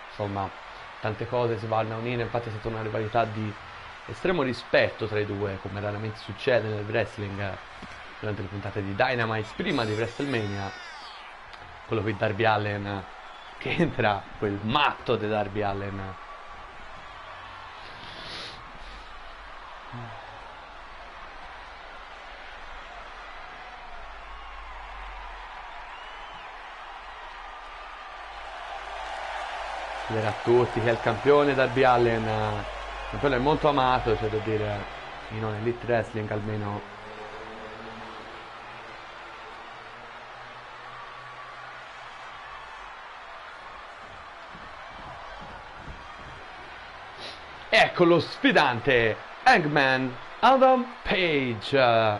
Insomma, tante cose si vanno a unire, infatti è stata una rivalità di estremo rispetto tra i due, come raramente succede nel wrestling durante le puntate di Dynamite prima di WrestleMania. Quello qui Darby Allin che entra, quel matto di Darby Allin. Vedere a tutti che è il campione Darby Allin, quello è molto amato, c'è da dire, in Elite Wrestling almeno. Ecco lo sfidante Hangman Adam Page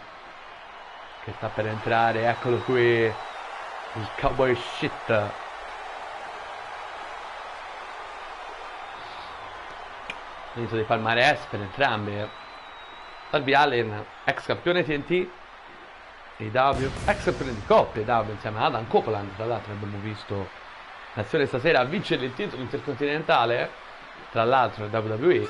che sta per entrare, eccolo qui, il cowboy shit. Inizio di palmarès per entrambi. Darby Allin, ex campione TNT AEW, ex campione di coppia AEW insieme ad Adam Copeland, tra l'altro abbiamo visto l'azione stasera a vincere il titolo intercontinentale, tra l'altro nel WWE.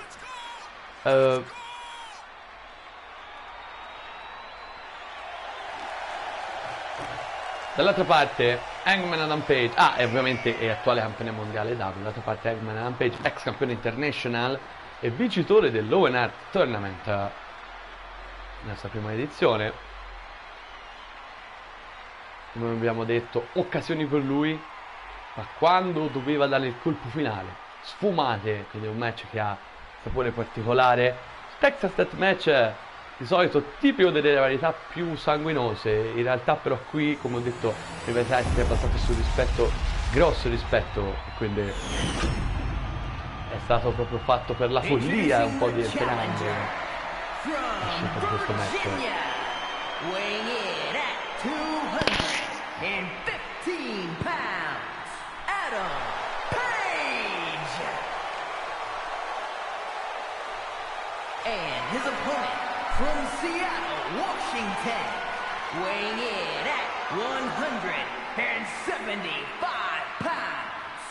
Dall'altra parte Hangman Adam Page, e ovviamente è attuale campione mondiale AEW. Dall'altra parte Hangman Adam Page, ex campione international e vincitore dell'Owen Hart Tournament nella sua prima edizione. Come abbiamo detto, occasioni per lui, ma quando doveva dare il colpo finale, sfumate, quindi è un match che ha sapore particolare. Texas Deathmatch di solito tipico delle rivalità più sanguinose, in realtà però qui, come ho detto, rivalità è basata sul rispetto, grosso rispetto, e quindi è stato proprio fatto per la follia un po' di entrambi la scelta di questo match. Weighing in at 215 pounds, Adam Page. And his opponent from Seattle, Washington, weighing in at 175 pounds,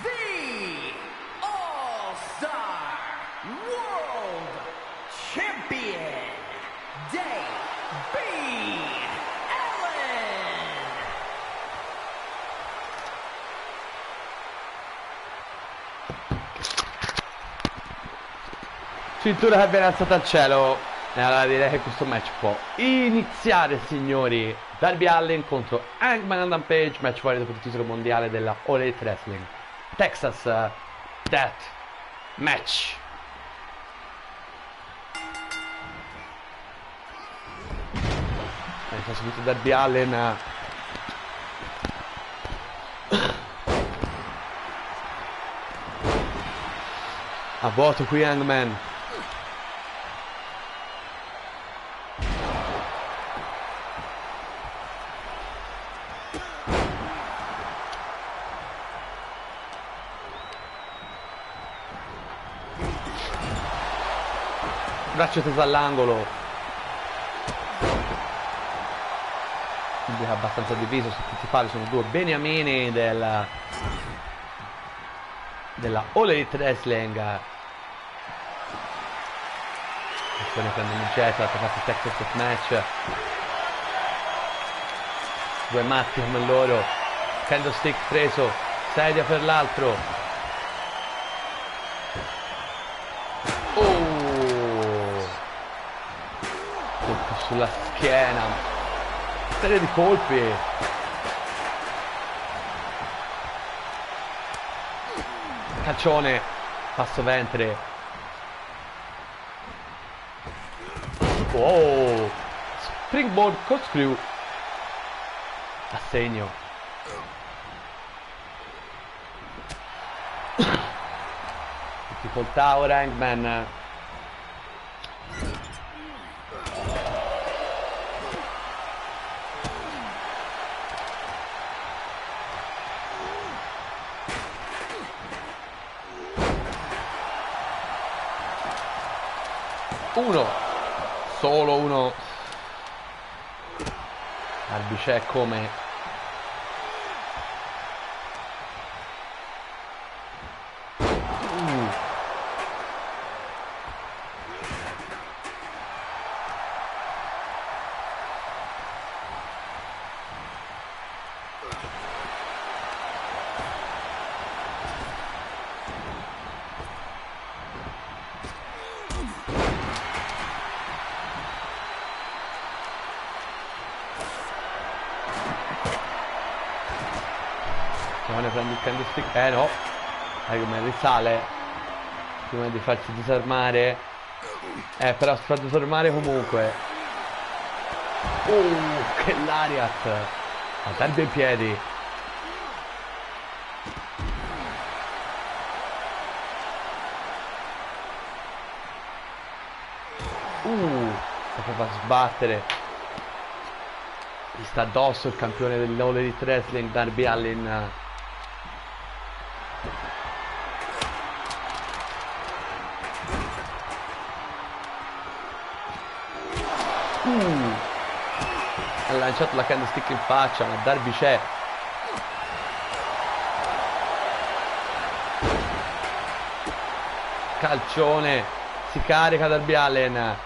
the All-Star World Champion, Darby Allin. Cintura che viene alzata al cielo. E allora direi che questo match può iniziare, signori. Darby Allin contro Hangman Adam Page, match valido per il titolo mondiale della All Elite Wrestling Texas Death Match. Fa subito Darby Allin a vuoto qui Hangman. Braccio teso all'angolo, pubblico abbastanza diviso su tutti i pali, sono due beniamini della All Elite Wrestling. Azione prende un getto, attaccati Texas Death Match, due matti come loro, candlestick preso, sedia per l'altro. Sulla schiena, serie di colpi, calcione, passo ventre, oh, springboard corkscrew, assegno, difficoltà ora Hangman. Uno, solo uno. Darby c'è come prende il candlestick, no, come risale prima di farsi disarmare, però si fa disarmare comunque. Che lariat a Darby in piedi, fa sbattere, gli sta addosso il campione dell'All Elite Wrestling Darby Allin. Ha lanciato la candlestick in faccia, ma Darby c'è. Calcione, si carica Darby Allin.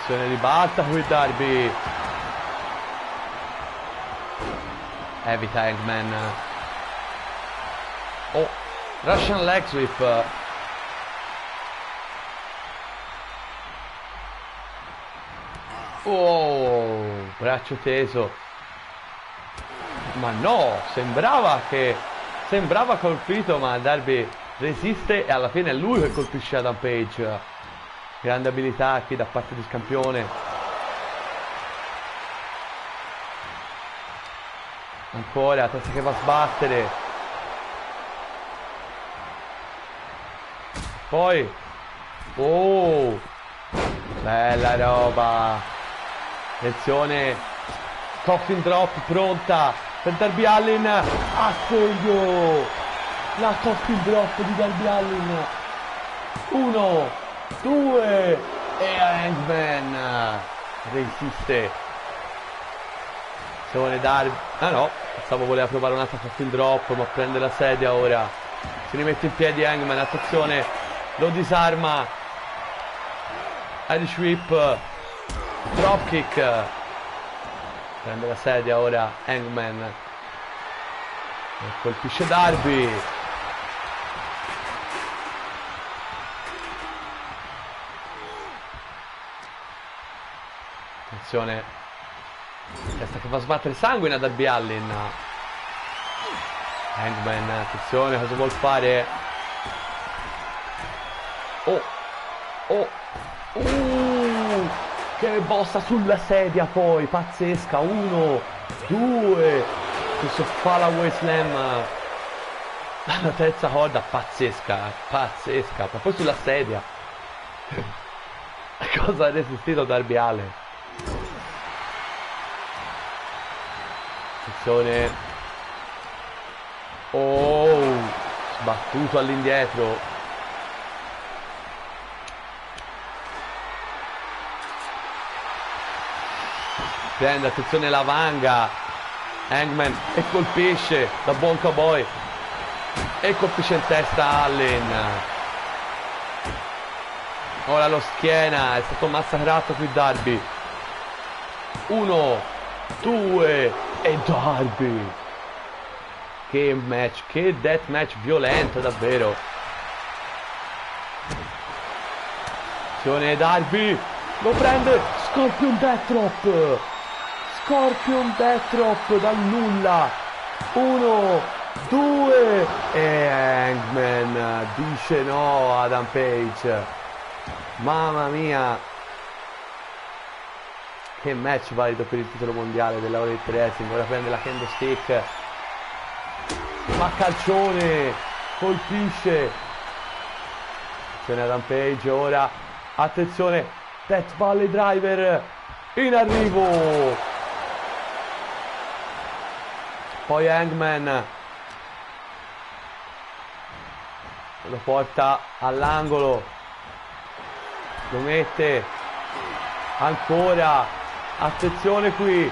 Se ne ribalta qui Darby, evita Hangman. Oh, Russian leg sweep. Oh, braccio teso, ma no, sembrava colpito, ma Darby resiste e alla fine è lui che colpisce Adam Page. Grande abilità qui da parte del campione. Ancora, testa che va a sbattere. Poi, oh, bella roba. Attenzione, coffin drop pronta per Darby Allin. Assegno, la coffin drop di Darby Allin. 1, 2 e Hangman resiste. Se vuole Darby, ah no, pensavo voleva provare un'altra coffin drop, ma prende la sedia ora. Si rimette in piedi Hangman, attenzione, lo disarma. Irish Whip, dropkick, prende la sedia ora Hangman e colpisce Darby. Attenzione, testa che va a sbattere sangue a Darby Allin. Hangman, attenzione, cosa vuol fare? Che bossa sulla sedia poi, pazzesca. 1, 2, questo Fallaway Slam alla terza corda, pazzesca, pazzesca. Ma poi sulla sedia. Cosa ha resistito Darby Allin? Attenzione. Oh, sbattuto all'indietro. Prende, attenzione la vanga Hangman e colpisce da buon cowboy e colpisce in testa Allin. Ora lo schiena, è stato massacrato qui Darby. 1, 2 e Darby. Che match, che death match violento davvero. Attenzione Darby, lo prende, Scorpion Death Drop. Scorpion Death Drop dal nulla. 1, 2 e Hangman dice no a Adam Page. Mamma mia, che match valido per il titolo mondiale della All Elite Wrestling. Ora prende la kendo stick, ma calcione, colpisce. Attenzione Adam Page ora, attenzione, Death Valley Driver in arrivo. Poi Hangman lo porta all'angolo, lo mette ancora, attenzione qui,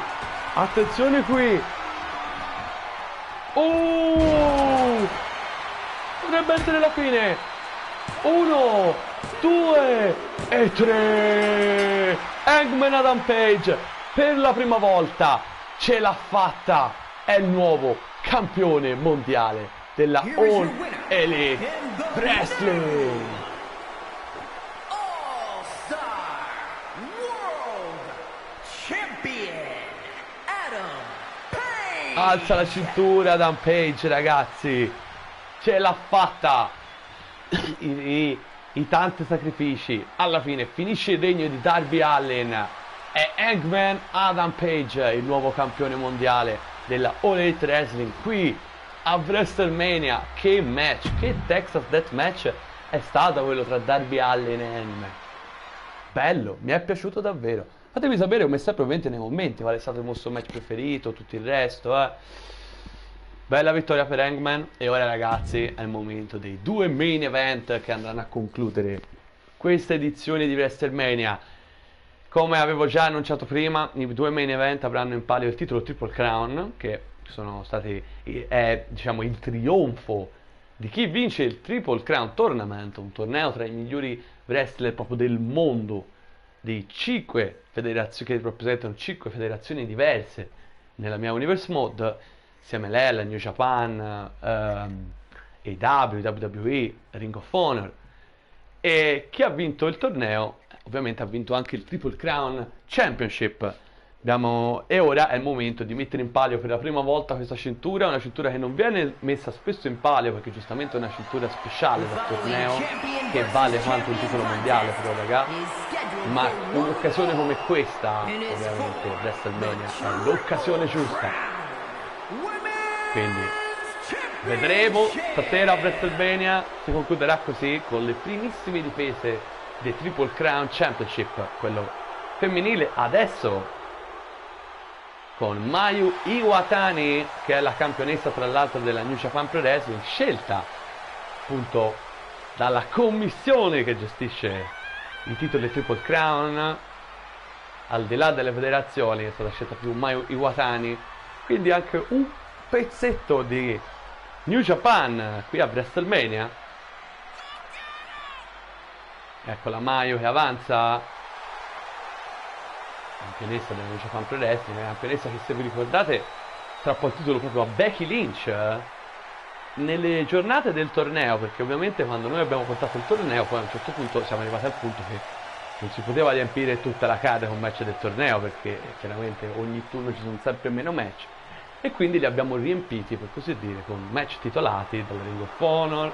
attenzione qui. Potrebbe essere la fine. 1, 2 e 3. Hangman Adam Page per la prima volta ce l'ha fatta. È il nuovo campione mondiale della All Elite Wrestling. All-Star World Champion Adam Page. Alza la cintura Adam Page, ragazzi. Ce l'ha fatta. I tanti sacrifici. Alla fine finisce il regno di Darby Allin. È Hangman Adam Page, il nuovo campione mondiale della All Elite Wrestling qui a WrestleMania. Che match, che Texas Death Match è stato quello tra Darby Allin e Hangman. Bello, mi è piaciuto davvero. Fatemi sapere come sempre ovviamente nei commenti qual è stato il vostro match preferito, tutto il resto. Bella vittoria per Hangman. E ora ragazzi è il momento dei 2 main event che andranno a concludere questa edizione di WrestleMania. Come avevo già annunciato prima, i 2 main event avranno in palio il titolo Triple Crown, che sono stati, diciamo, il trionfo di chi vince il Triple Crown Tournament, un torneo tra i migliori wrestler proprio del mondo, di 5 federazioni, che rappresentano 5 federazioni diverse nella mia Universe Mode, insieme a New Japan, AEW, WWE, Ring of Honor. E chi ha vinto il torneo ovviamente ha vinto anche il Triple Crown Championship. E ora è il momento di mettere in palio per la prima volta questa cintura, una cintura che non viene messa spesso in palio perché giustamente è una cintura speciale da torneo che vale quanto un titolo mondiale, però raga, ma un'occasione come questa ovviamente WrestleMania è l'occasione giusta. Quindi vedremo stasera a WrestleMania si concluderà così con le primissime difese del Triple Crown Championship, quello femminile, adesso con Mayu Iwatani, che è la campionessa tra l'altro della New Japan Pro Wrestling, scelta appunto dalla commissione che gestisce i titoli Triple Crown, al di là delle federazioni è stata scelta più Mayu Iwatani, quindi anche un pezzetto di New Japan qui a WrestleMania. Ecco la Mayu che avanza, campionessa della New Japan Pro Wrestling, una campionessa che, se vi ricordate, strappò il titolo proprio a Becky Lynch nelle giornate del torneo, perché ovviamente quando noi abbiamo portato il torneo, poi a un certo punto siamo arrivati al punto che non si poteva riempire tutta la card con match del torneo, perché chiaramente ogni turno ci sono sempre meno match, e quindi li abbiamo riempiti, per così dire, con match titolati dalla Ring of Honor,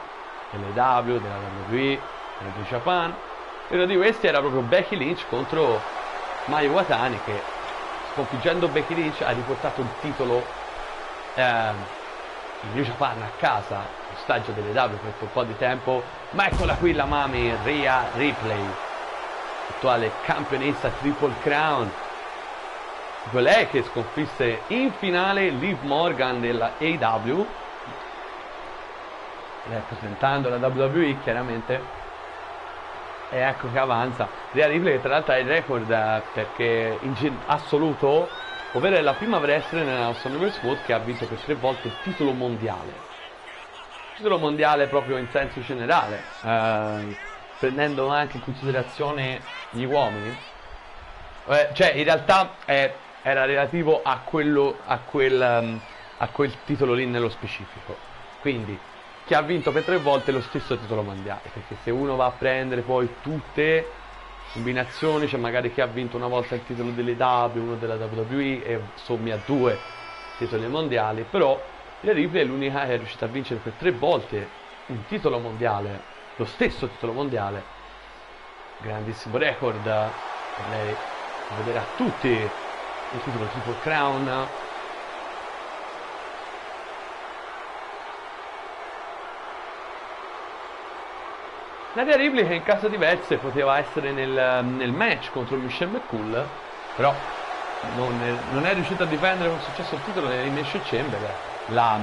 dell'AEW, della WWE, della New Japan. E uno di questi era proprio Becky Lynch contro Mayu Iwatani, che sconfiggendo Becky Lynch ha riportato il titolo in New Japan a casa, ostaggio delle W per un po' di tempo. Ma eccola qui la mami, Rhea Ripley, attuale campionessa Triple Crown, lei che sconfisse in finale Liv Morgan della AEW, rappresentando la WWE chiaramente. E ecco che avanza Rhea Ripley, che tra l'altro ha il record perché in assoluto, ovvero è la prima wrestler nella nostra Universe World che ha vinto per 3 volte il titolo mondiale. Titolo mondiale proprio in senso generale, prendendo anche in considerazione gli uomini. Cioè in realtà era relativo a quel titolo lì nello specifico. Quindi chi ha vinto per 3 volte lo stesso titolo mondiale, perché se uno va a prendere poi tutte combinazioni, c'è magari chi ha vinto una volta il titolo delle W, uno della WWE, e sommi a 2 titoli mondiali. Però Rhea Ripley è l'unica che è riuscita a vincere per 3 volte un titolo mondiale, lo stesso titolo mondiale. Grandissimo record per lei, vedere a tutti il titolo Triple Crown. La Rhea Ripley, che in caso diverse poteva essere nel match contro Michelle McCool, però non è riuscita a difendere con successo il titolo nell'Elimination Chamber, la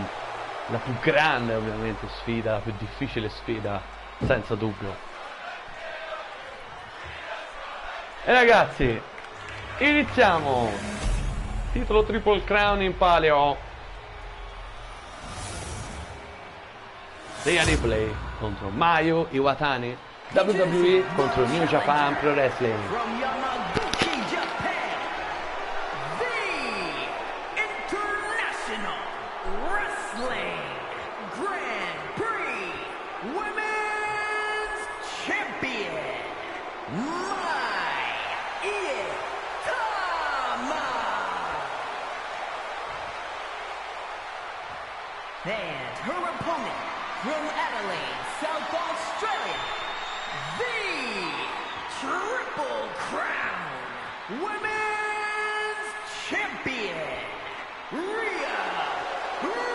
più grande ovviamente sfida, la più difficile sfida, senza dubbio. E ragazzi, iniziamo! Titolo Triple Crown in palio. Rhea Ripley contro Mayu Iwatani, WWE contro New Japan Pro Wrestling. From Yamaguchi, Japan, the International Wrestling Grand Prix Women's Champion, Mai Itama. And her opponent from Adelaide, South Australia, the Triple Crown Women's Champion, Rhea Ripley.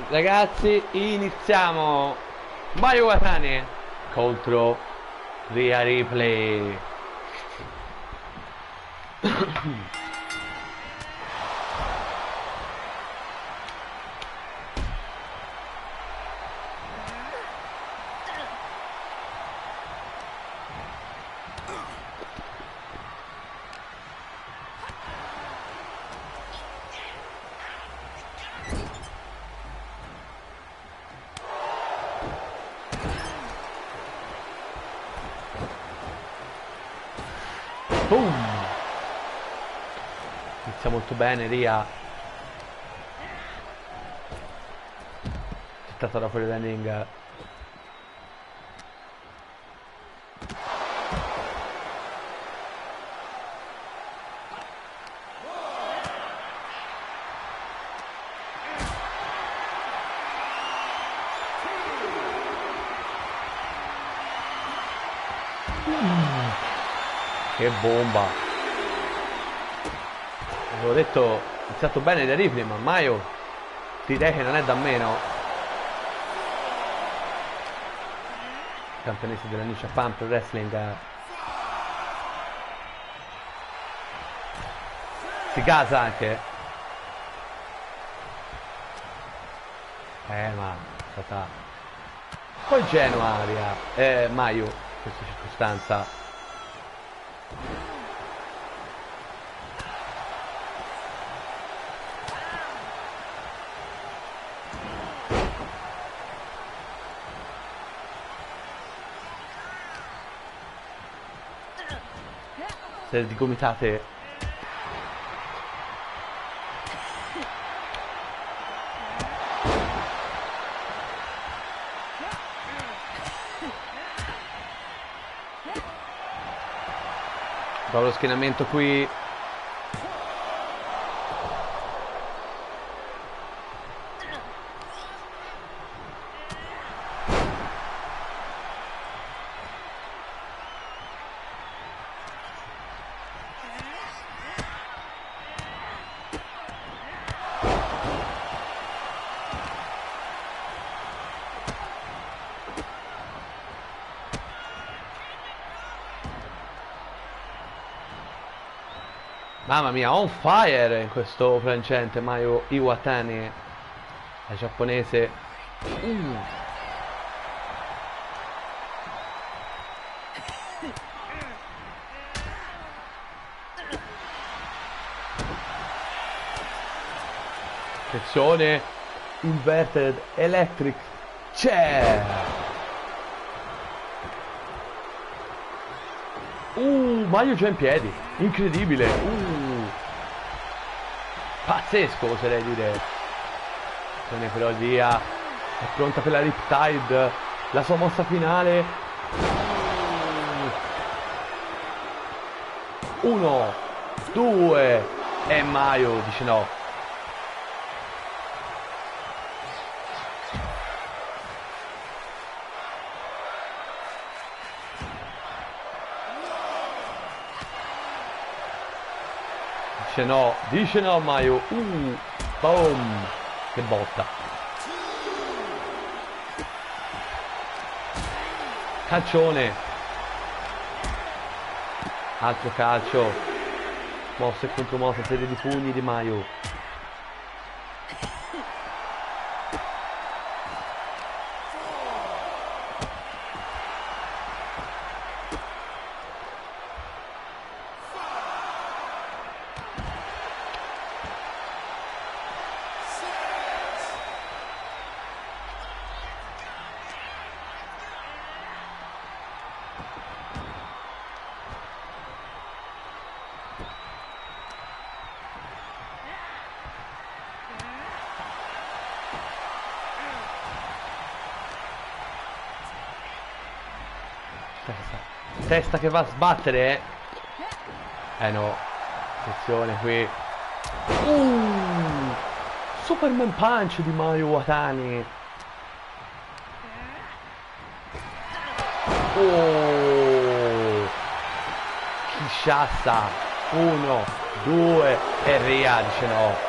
Ragazzi, iniziamo. Mayu Iwatani contro Rhea Ripley. Boom! Inizia molto bene Rhea. C'è stata da fuori dal ring. Che bomba! Avevo detto, ho iniziato bene da Ripley, ma Mayu direi che non è da meno. Campionessa della New Japan Pro Wrestling. Si casa anche. Ma è stata... Poi Genoa, Maio, in questa circostanza. Se di gomitate. Do lo schienamento qui. Mamma mia, on fire in questo frangente Mayu Iwatani, la giapponese. Attenzione, inverted electric chair. Mayu già in piedi, incredibile. Pazzesco, oserei dire. Attenzione però via, è pronta per la Riptide, la sua mossa finale. 1, 2 e Mayu dice no. Dice no Mayu. Boom, che botta. Calcione, altro calcio, mossa e contromossa, serie di pugni di Mayu. Testa che va a sbattere. No. Attenzione qui. Superman punch di Mayu Iwatani. Kinshasa. 1, 2 e Ria dice no.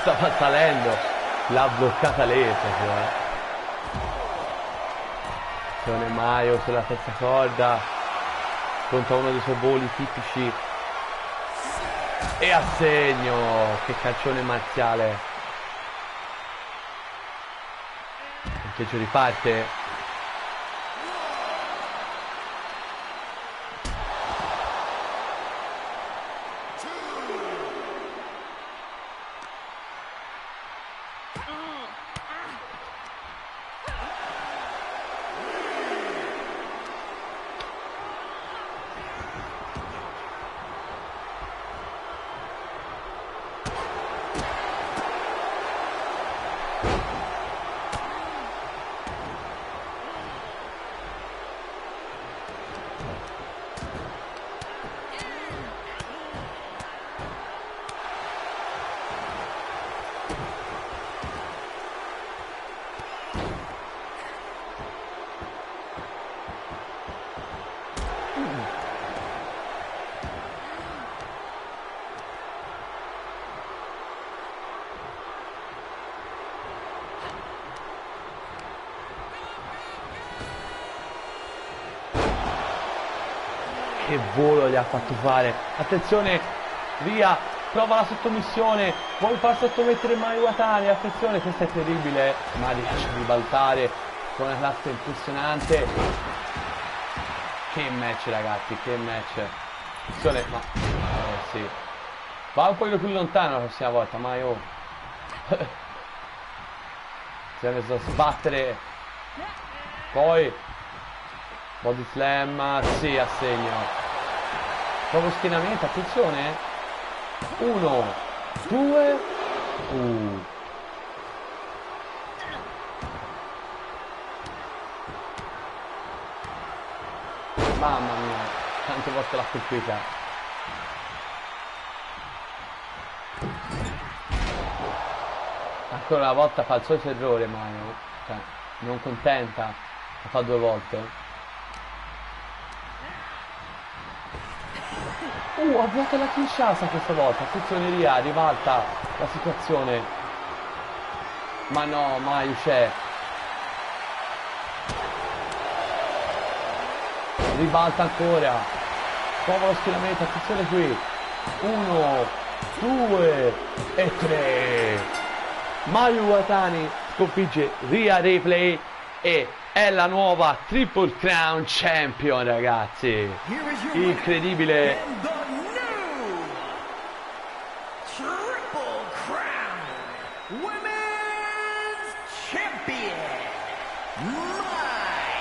Stava salendo, l'ha bloccata lì proprio. Attenzione Mayu sulla terza corda, pronto a uno dei suoi voli tipici e a segno. Che calcione marziale. Il punteggio riparte. che volo gli ha fatto fare. Attenzione, via, prova la sottomissione, vuoi far sottomettere Mayu Iwatani, attenzione, questo è terribile, ma riesce a ribaltare con una classe impressionante. Che match ragazzi, che match. Attenzione, ma sì. Va un po' più lontano la prossima volta, Mayu. Si è messo a sbattere. Poi body slam, sì, a segno. Proprio schienamento, attenzione. 1, 2. Mamma mia, tante volte l'ha colpita. Ancora una volta fa il solito errore Mayu. Cioè, non contenta. La fa 2 volte. Ha vuoto la Kinshasa questa volta. Attenzione Ria, ribalta la situazione. Ma no, Mayu c'è. Ribalta ancora. Prova lo schienamento, attenzione qui. 1, 2 e 3. Mayu Iwatani sconfigge Rhea Ripley e è la nuova Triple Crown Champion, ragazzi. Incredibile. And the new Triple Crown Women's Champion, Mai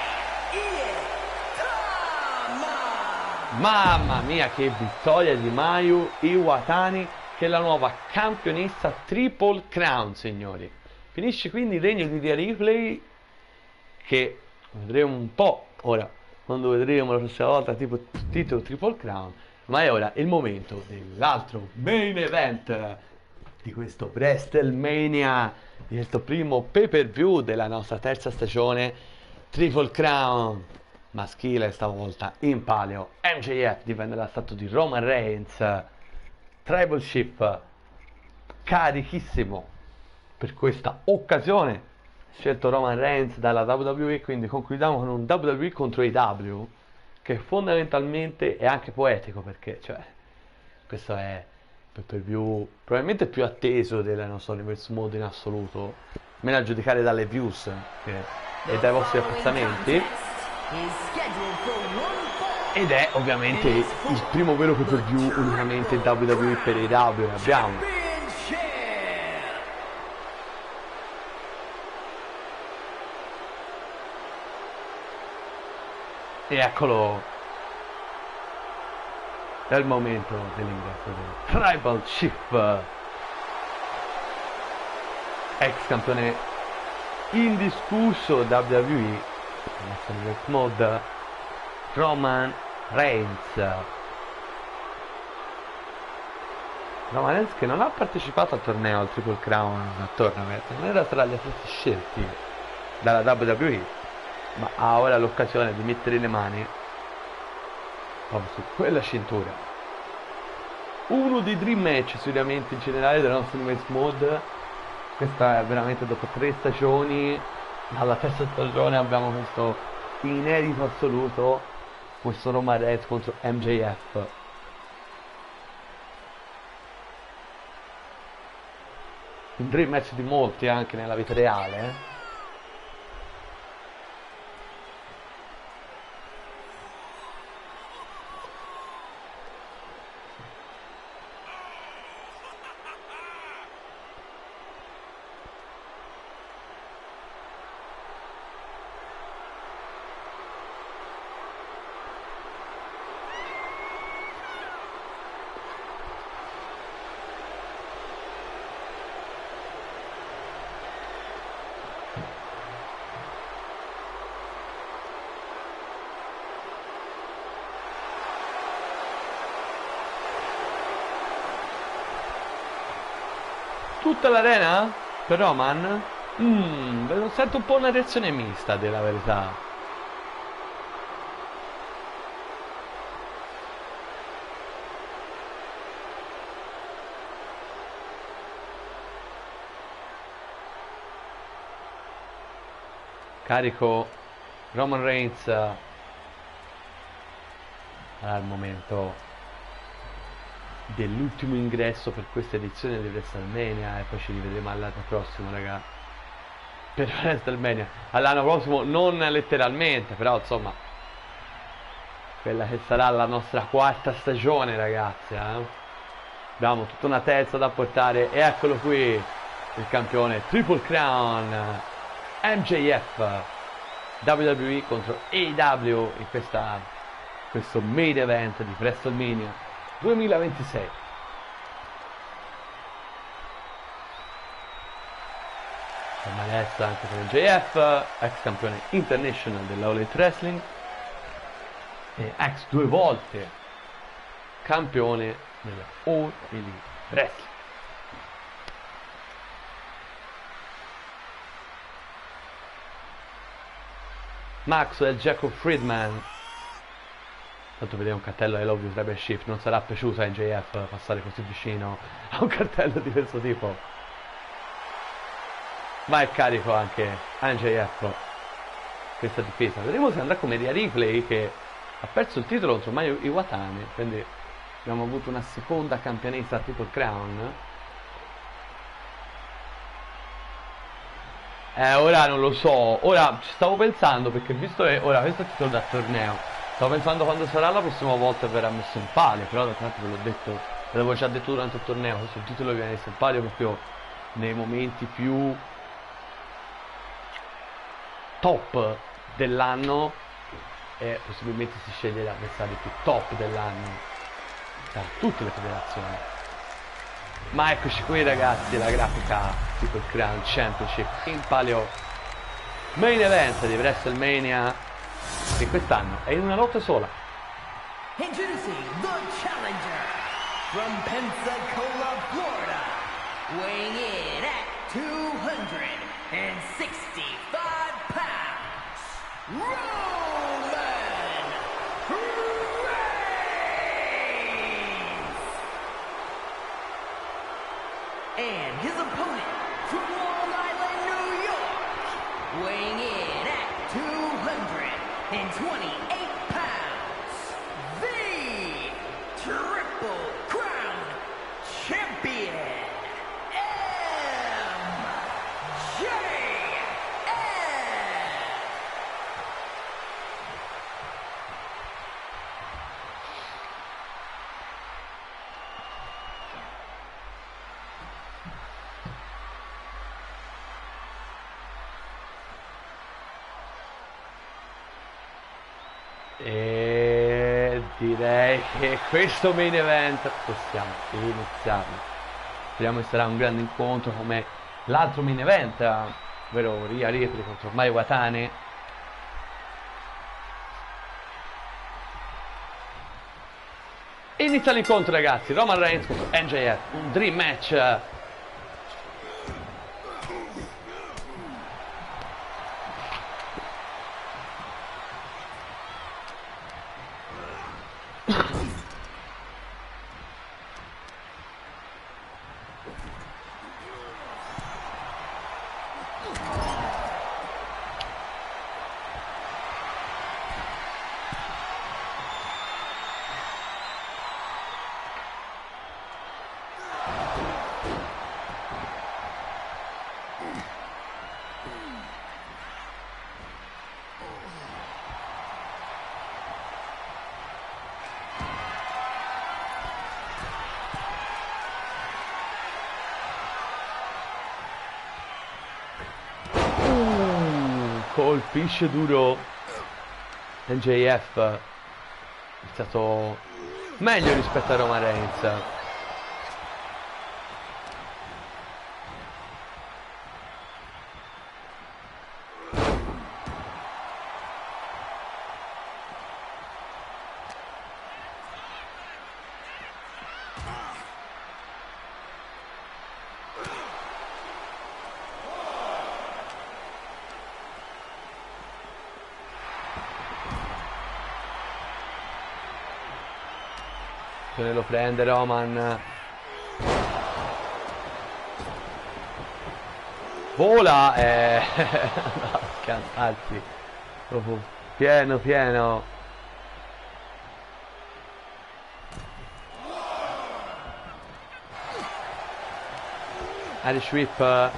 Itama. Mamma mia, che vittoria di Mayu Iwatani, che è la nuova campionessa Triple Crown, signori. Finisce quindi il regno di Rhea Ripley, che vedremo un po' ora, quando vedremo la prossima volta tipo titolo Triple Crown. Ma è ora il momento dell'altro main event di questo WrestleMania, di questo primo pay per view della nostra terza stagione. Triple Crown maschile stavolta in palio. MJF difenderà la statua di Roman Reigns. Tribal Chief carichissimo per questa occasione, scelto Roman Reigns dalla WWE, quindi concludiamo con un WWE contro AEW, che fondamentalmente è anche poetico, perché cioè questo è il per view probabilmente più atteso della nostra Universe Mode in assoluto, meno a giudicare dalle views e dai vostri apprezzamenti, ed è ovviamente il primo vero pay per view unicamente in WWE per AEW che abbiamo. E eccolo, è il momento dell'ingresso del Tribal Chief, ex campione indiscusso WWE, nel mod Roman Reigns. Roman Reigns che non ha partecipato al torneo, al Triple Crown Tournament, non era tra gli atleti scelti dalla WWE, ma ha ora l'occasione di mettere le mani proprio su quella cintura. Uno dei dream match sicuramente in generale della nostra Universe Mode. Questa è veramente, dopo 3 stagioni, dalla terza stagione abbiamo questo inedito assoluto, questo Roman Reigns contro MJF. Un dream match di molti anche nella vita reale, tutta l'arena per Roman? Sento un po' una reazione mista, della verità. Carico Roman Reigns al momento dell'ultimo ingresso per questa edizione di WrestleMania, e poi ci rivedremo all'anno prossimo, raga, per WrestleMania all'anno prossimo, non letteralmente, però insomma quella che sarà la nostra quarta stagione, ragazzi, abbiamo tutta una terza da portare, e eccolo qui il campione Triple Crown MJF, WWE contro AEW in questo main event di WrestleMania 2026. Adesso anche per MJF, ex campione international dell'All Elite Wrestling e ex 2 volte campione della All Elite Wrestling. Maxwell Jacob Friedman. Tanto vedere un cartello I Love You Tribal Shift, non sarà piaciuto a MJF passare così vicino a un cartello di questo tipo, ma è carico anche MJF questa difesa. Vedremo se andrà come Rhea Ripley, che ha perso il titolo contro Mayu Iwatani, quindi abbiamo avuto una seconda campionessa a Triple Crown. Ora non lo so, ora ci stavo pensando, perché visto che ora questo è il titolo da torneo, stavo pensando quando sarà la prossima volta verrà messo in palio, però da tanto ve l'ho detto, ve l'avevo già detto durante il torneo, questo titolo viene messo in palio proprio nei momenti più top dell'anno, e possibilmente si sceglie l'avversario più top dell'anno tra tutte le federazioni. Ma eccoci qui, ragazzi, la grafica Triple Crown Championship in palio main event di WrestleMania, che quest'anno è in una lotta sola. Introducing the challenger from Pensacola, Florida, weighing in at 265 pounds, Roman Reigns! And his opponent from Long Island, New York, weighing in at 228 pounds, the Triple Crown Champion, MJF! E direi che questo main event possiamo iniziarlo. Speriamo che sarà un grande incontro come l'altro main event, ovvero Rhea Ripley contro Mayu Iwatani. Inizia l'incontro, ragazzi. Roman Reigns contro MJF, un dream match. Colpisce duro MJF, è stato meglio rispetto a Roman Reigns. Se ne lo prende Roman. Vola e scansarsi proprio pieno pieno. Irish Whip.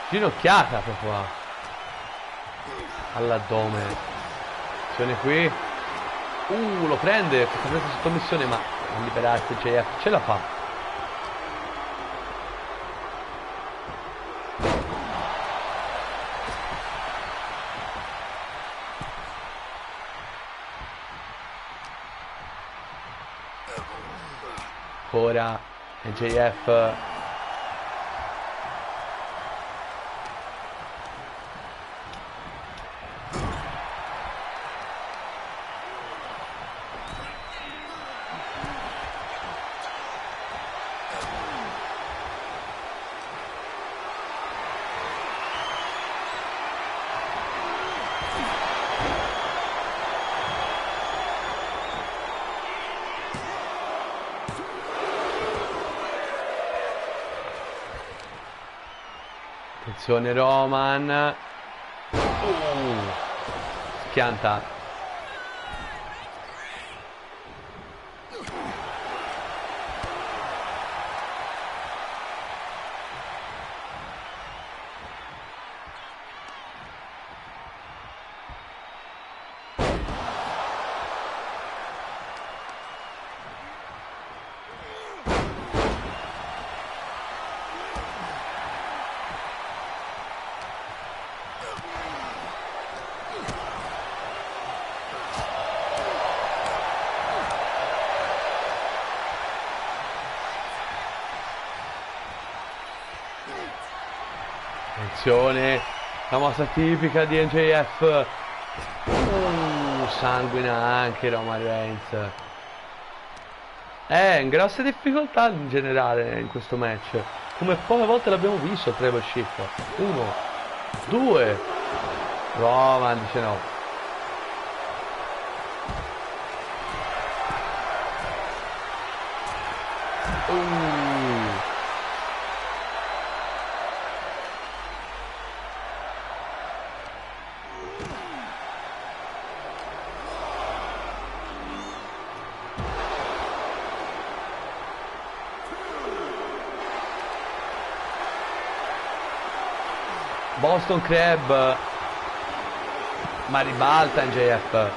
Ginocchiata proprio all'addome. Attenzione qui. Lo prende, questa presa sottomissione, ma a liberarsi JF ce la fa. Ancora JF. Attenzione Roman. Schianta. Attenzione, la mossa tipica di MJF. Sanguina anche Roman Reigns. È in grosse difficoltà in generale in questo match. Come poche volte l'abbiamo visto il Tribal Shift. 1, 2. Roman dice no. Boston Crab, ma ribalta MJF.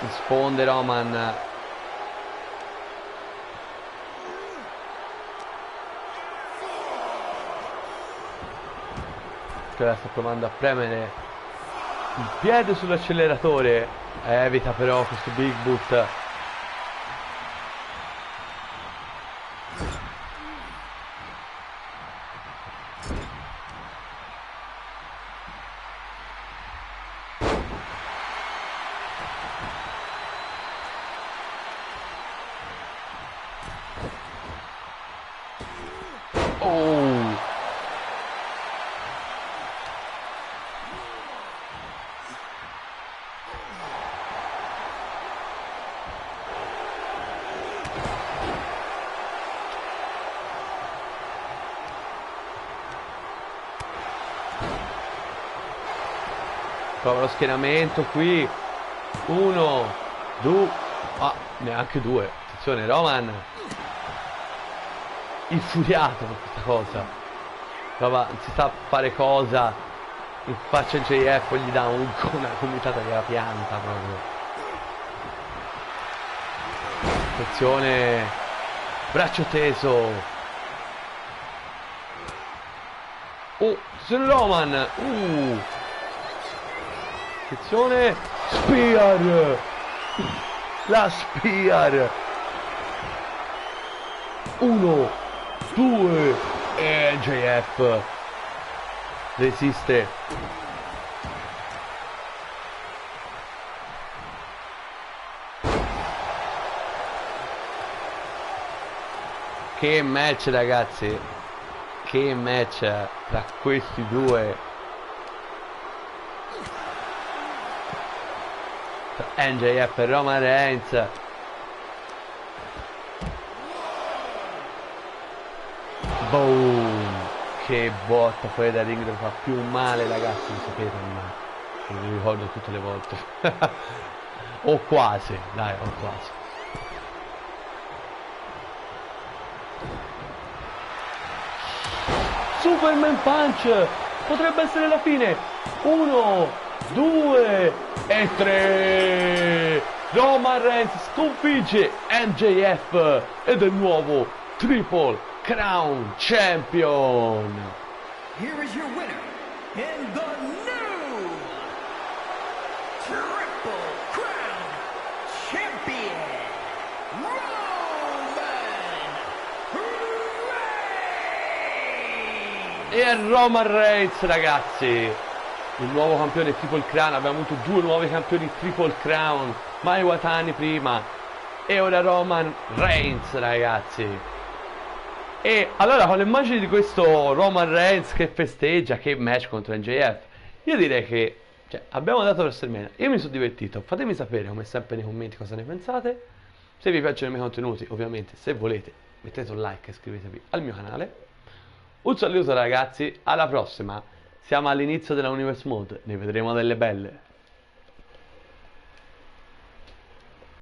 Risponde Roman. Che ora sta provando a premere il piede sull'acceleratore. Evita però questo big boot. Prova lo schienamento qui. 1, 2. Neanche 2. Attenzione Roman. Infuriato per questa cosa. Prova, si sa fare cosa. In faccia JF gli dà una comitata che la pianta proprio. Attenzione. Braccio teso. Attenzione Roman. Attenzione, Spear, la Spear. 1, 2 e JF resiste. Che match ragazzi, che match tra questi due. MJF e Roman Reigns. Boom. Che botta fuori da ring dove fa più male ragazzi, lo sapete ormai. Me lo ricordo tutte le volte. O quasi, dai, o quasi. Superman Punch, potrebbe essere la fine. 1, 2 e 3. Roman Reigns sconfigge MJF ed è il nuovo Triple Crown Champion. Here is your winner, and the new Triple Crown Champion, Roman Reigns! E è Roman Reigns, ragazzi, il nuovo campione Triple Crown. Abbiamo avuto due nuovi campioni Triple Crown, Mai Watani prima e ora Roman Reigns, ragazzi. E allora, con le immagini di questo Roman Reigns che festeggia, che match contro MJF, io direi che abbiamo dato WrestleMania. Io mi sono divertito. Fatemi sapere, come sempre, nei commenti cosa ne pensate. Se vi piacciono i miei contenuti, ovviamente, se volete, mettete un like e iscrivetevi al mio canale. Un saluto, ragazzi, alla prossima. Siamo all'inizio della Universe Mode, ne vedremo delle belle.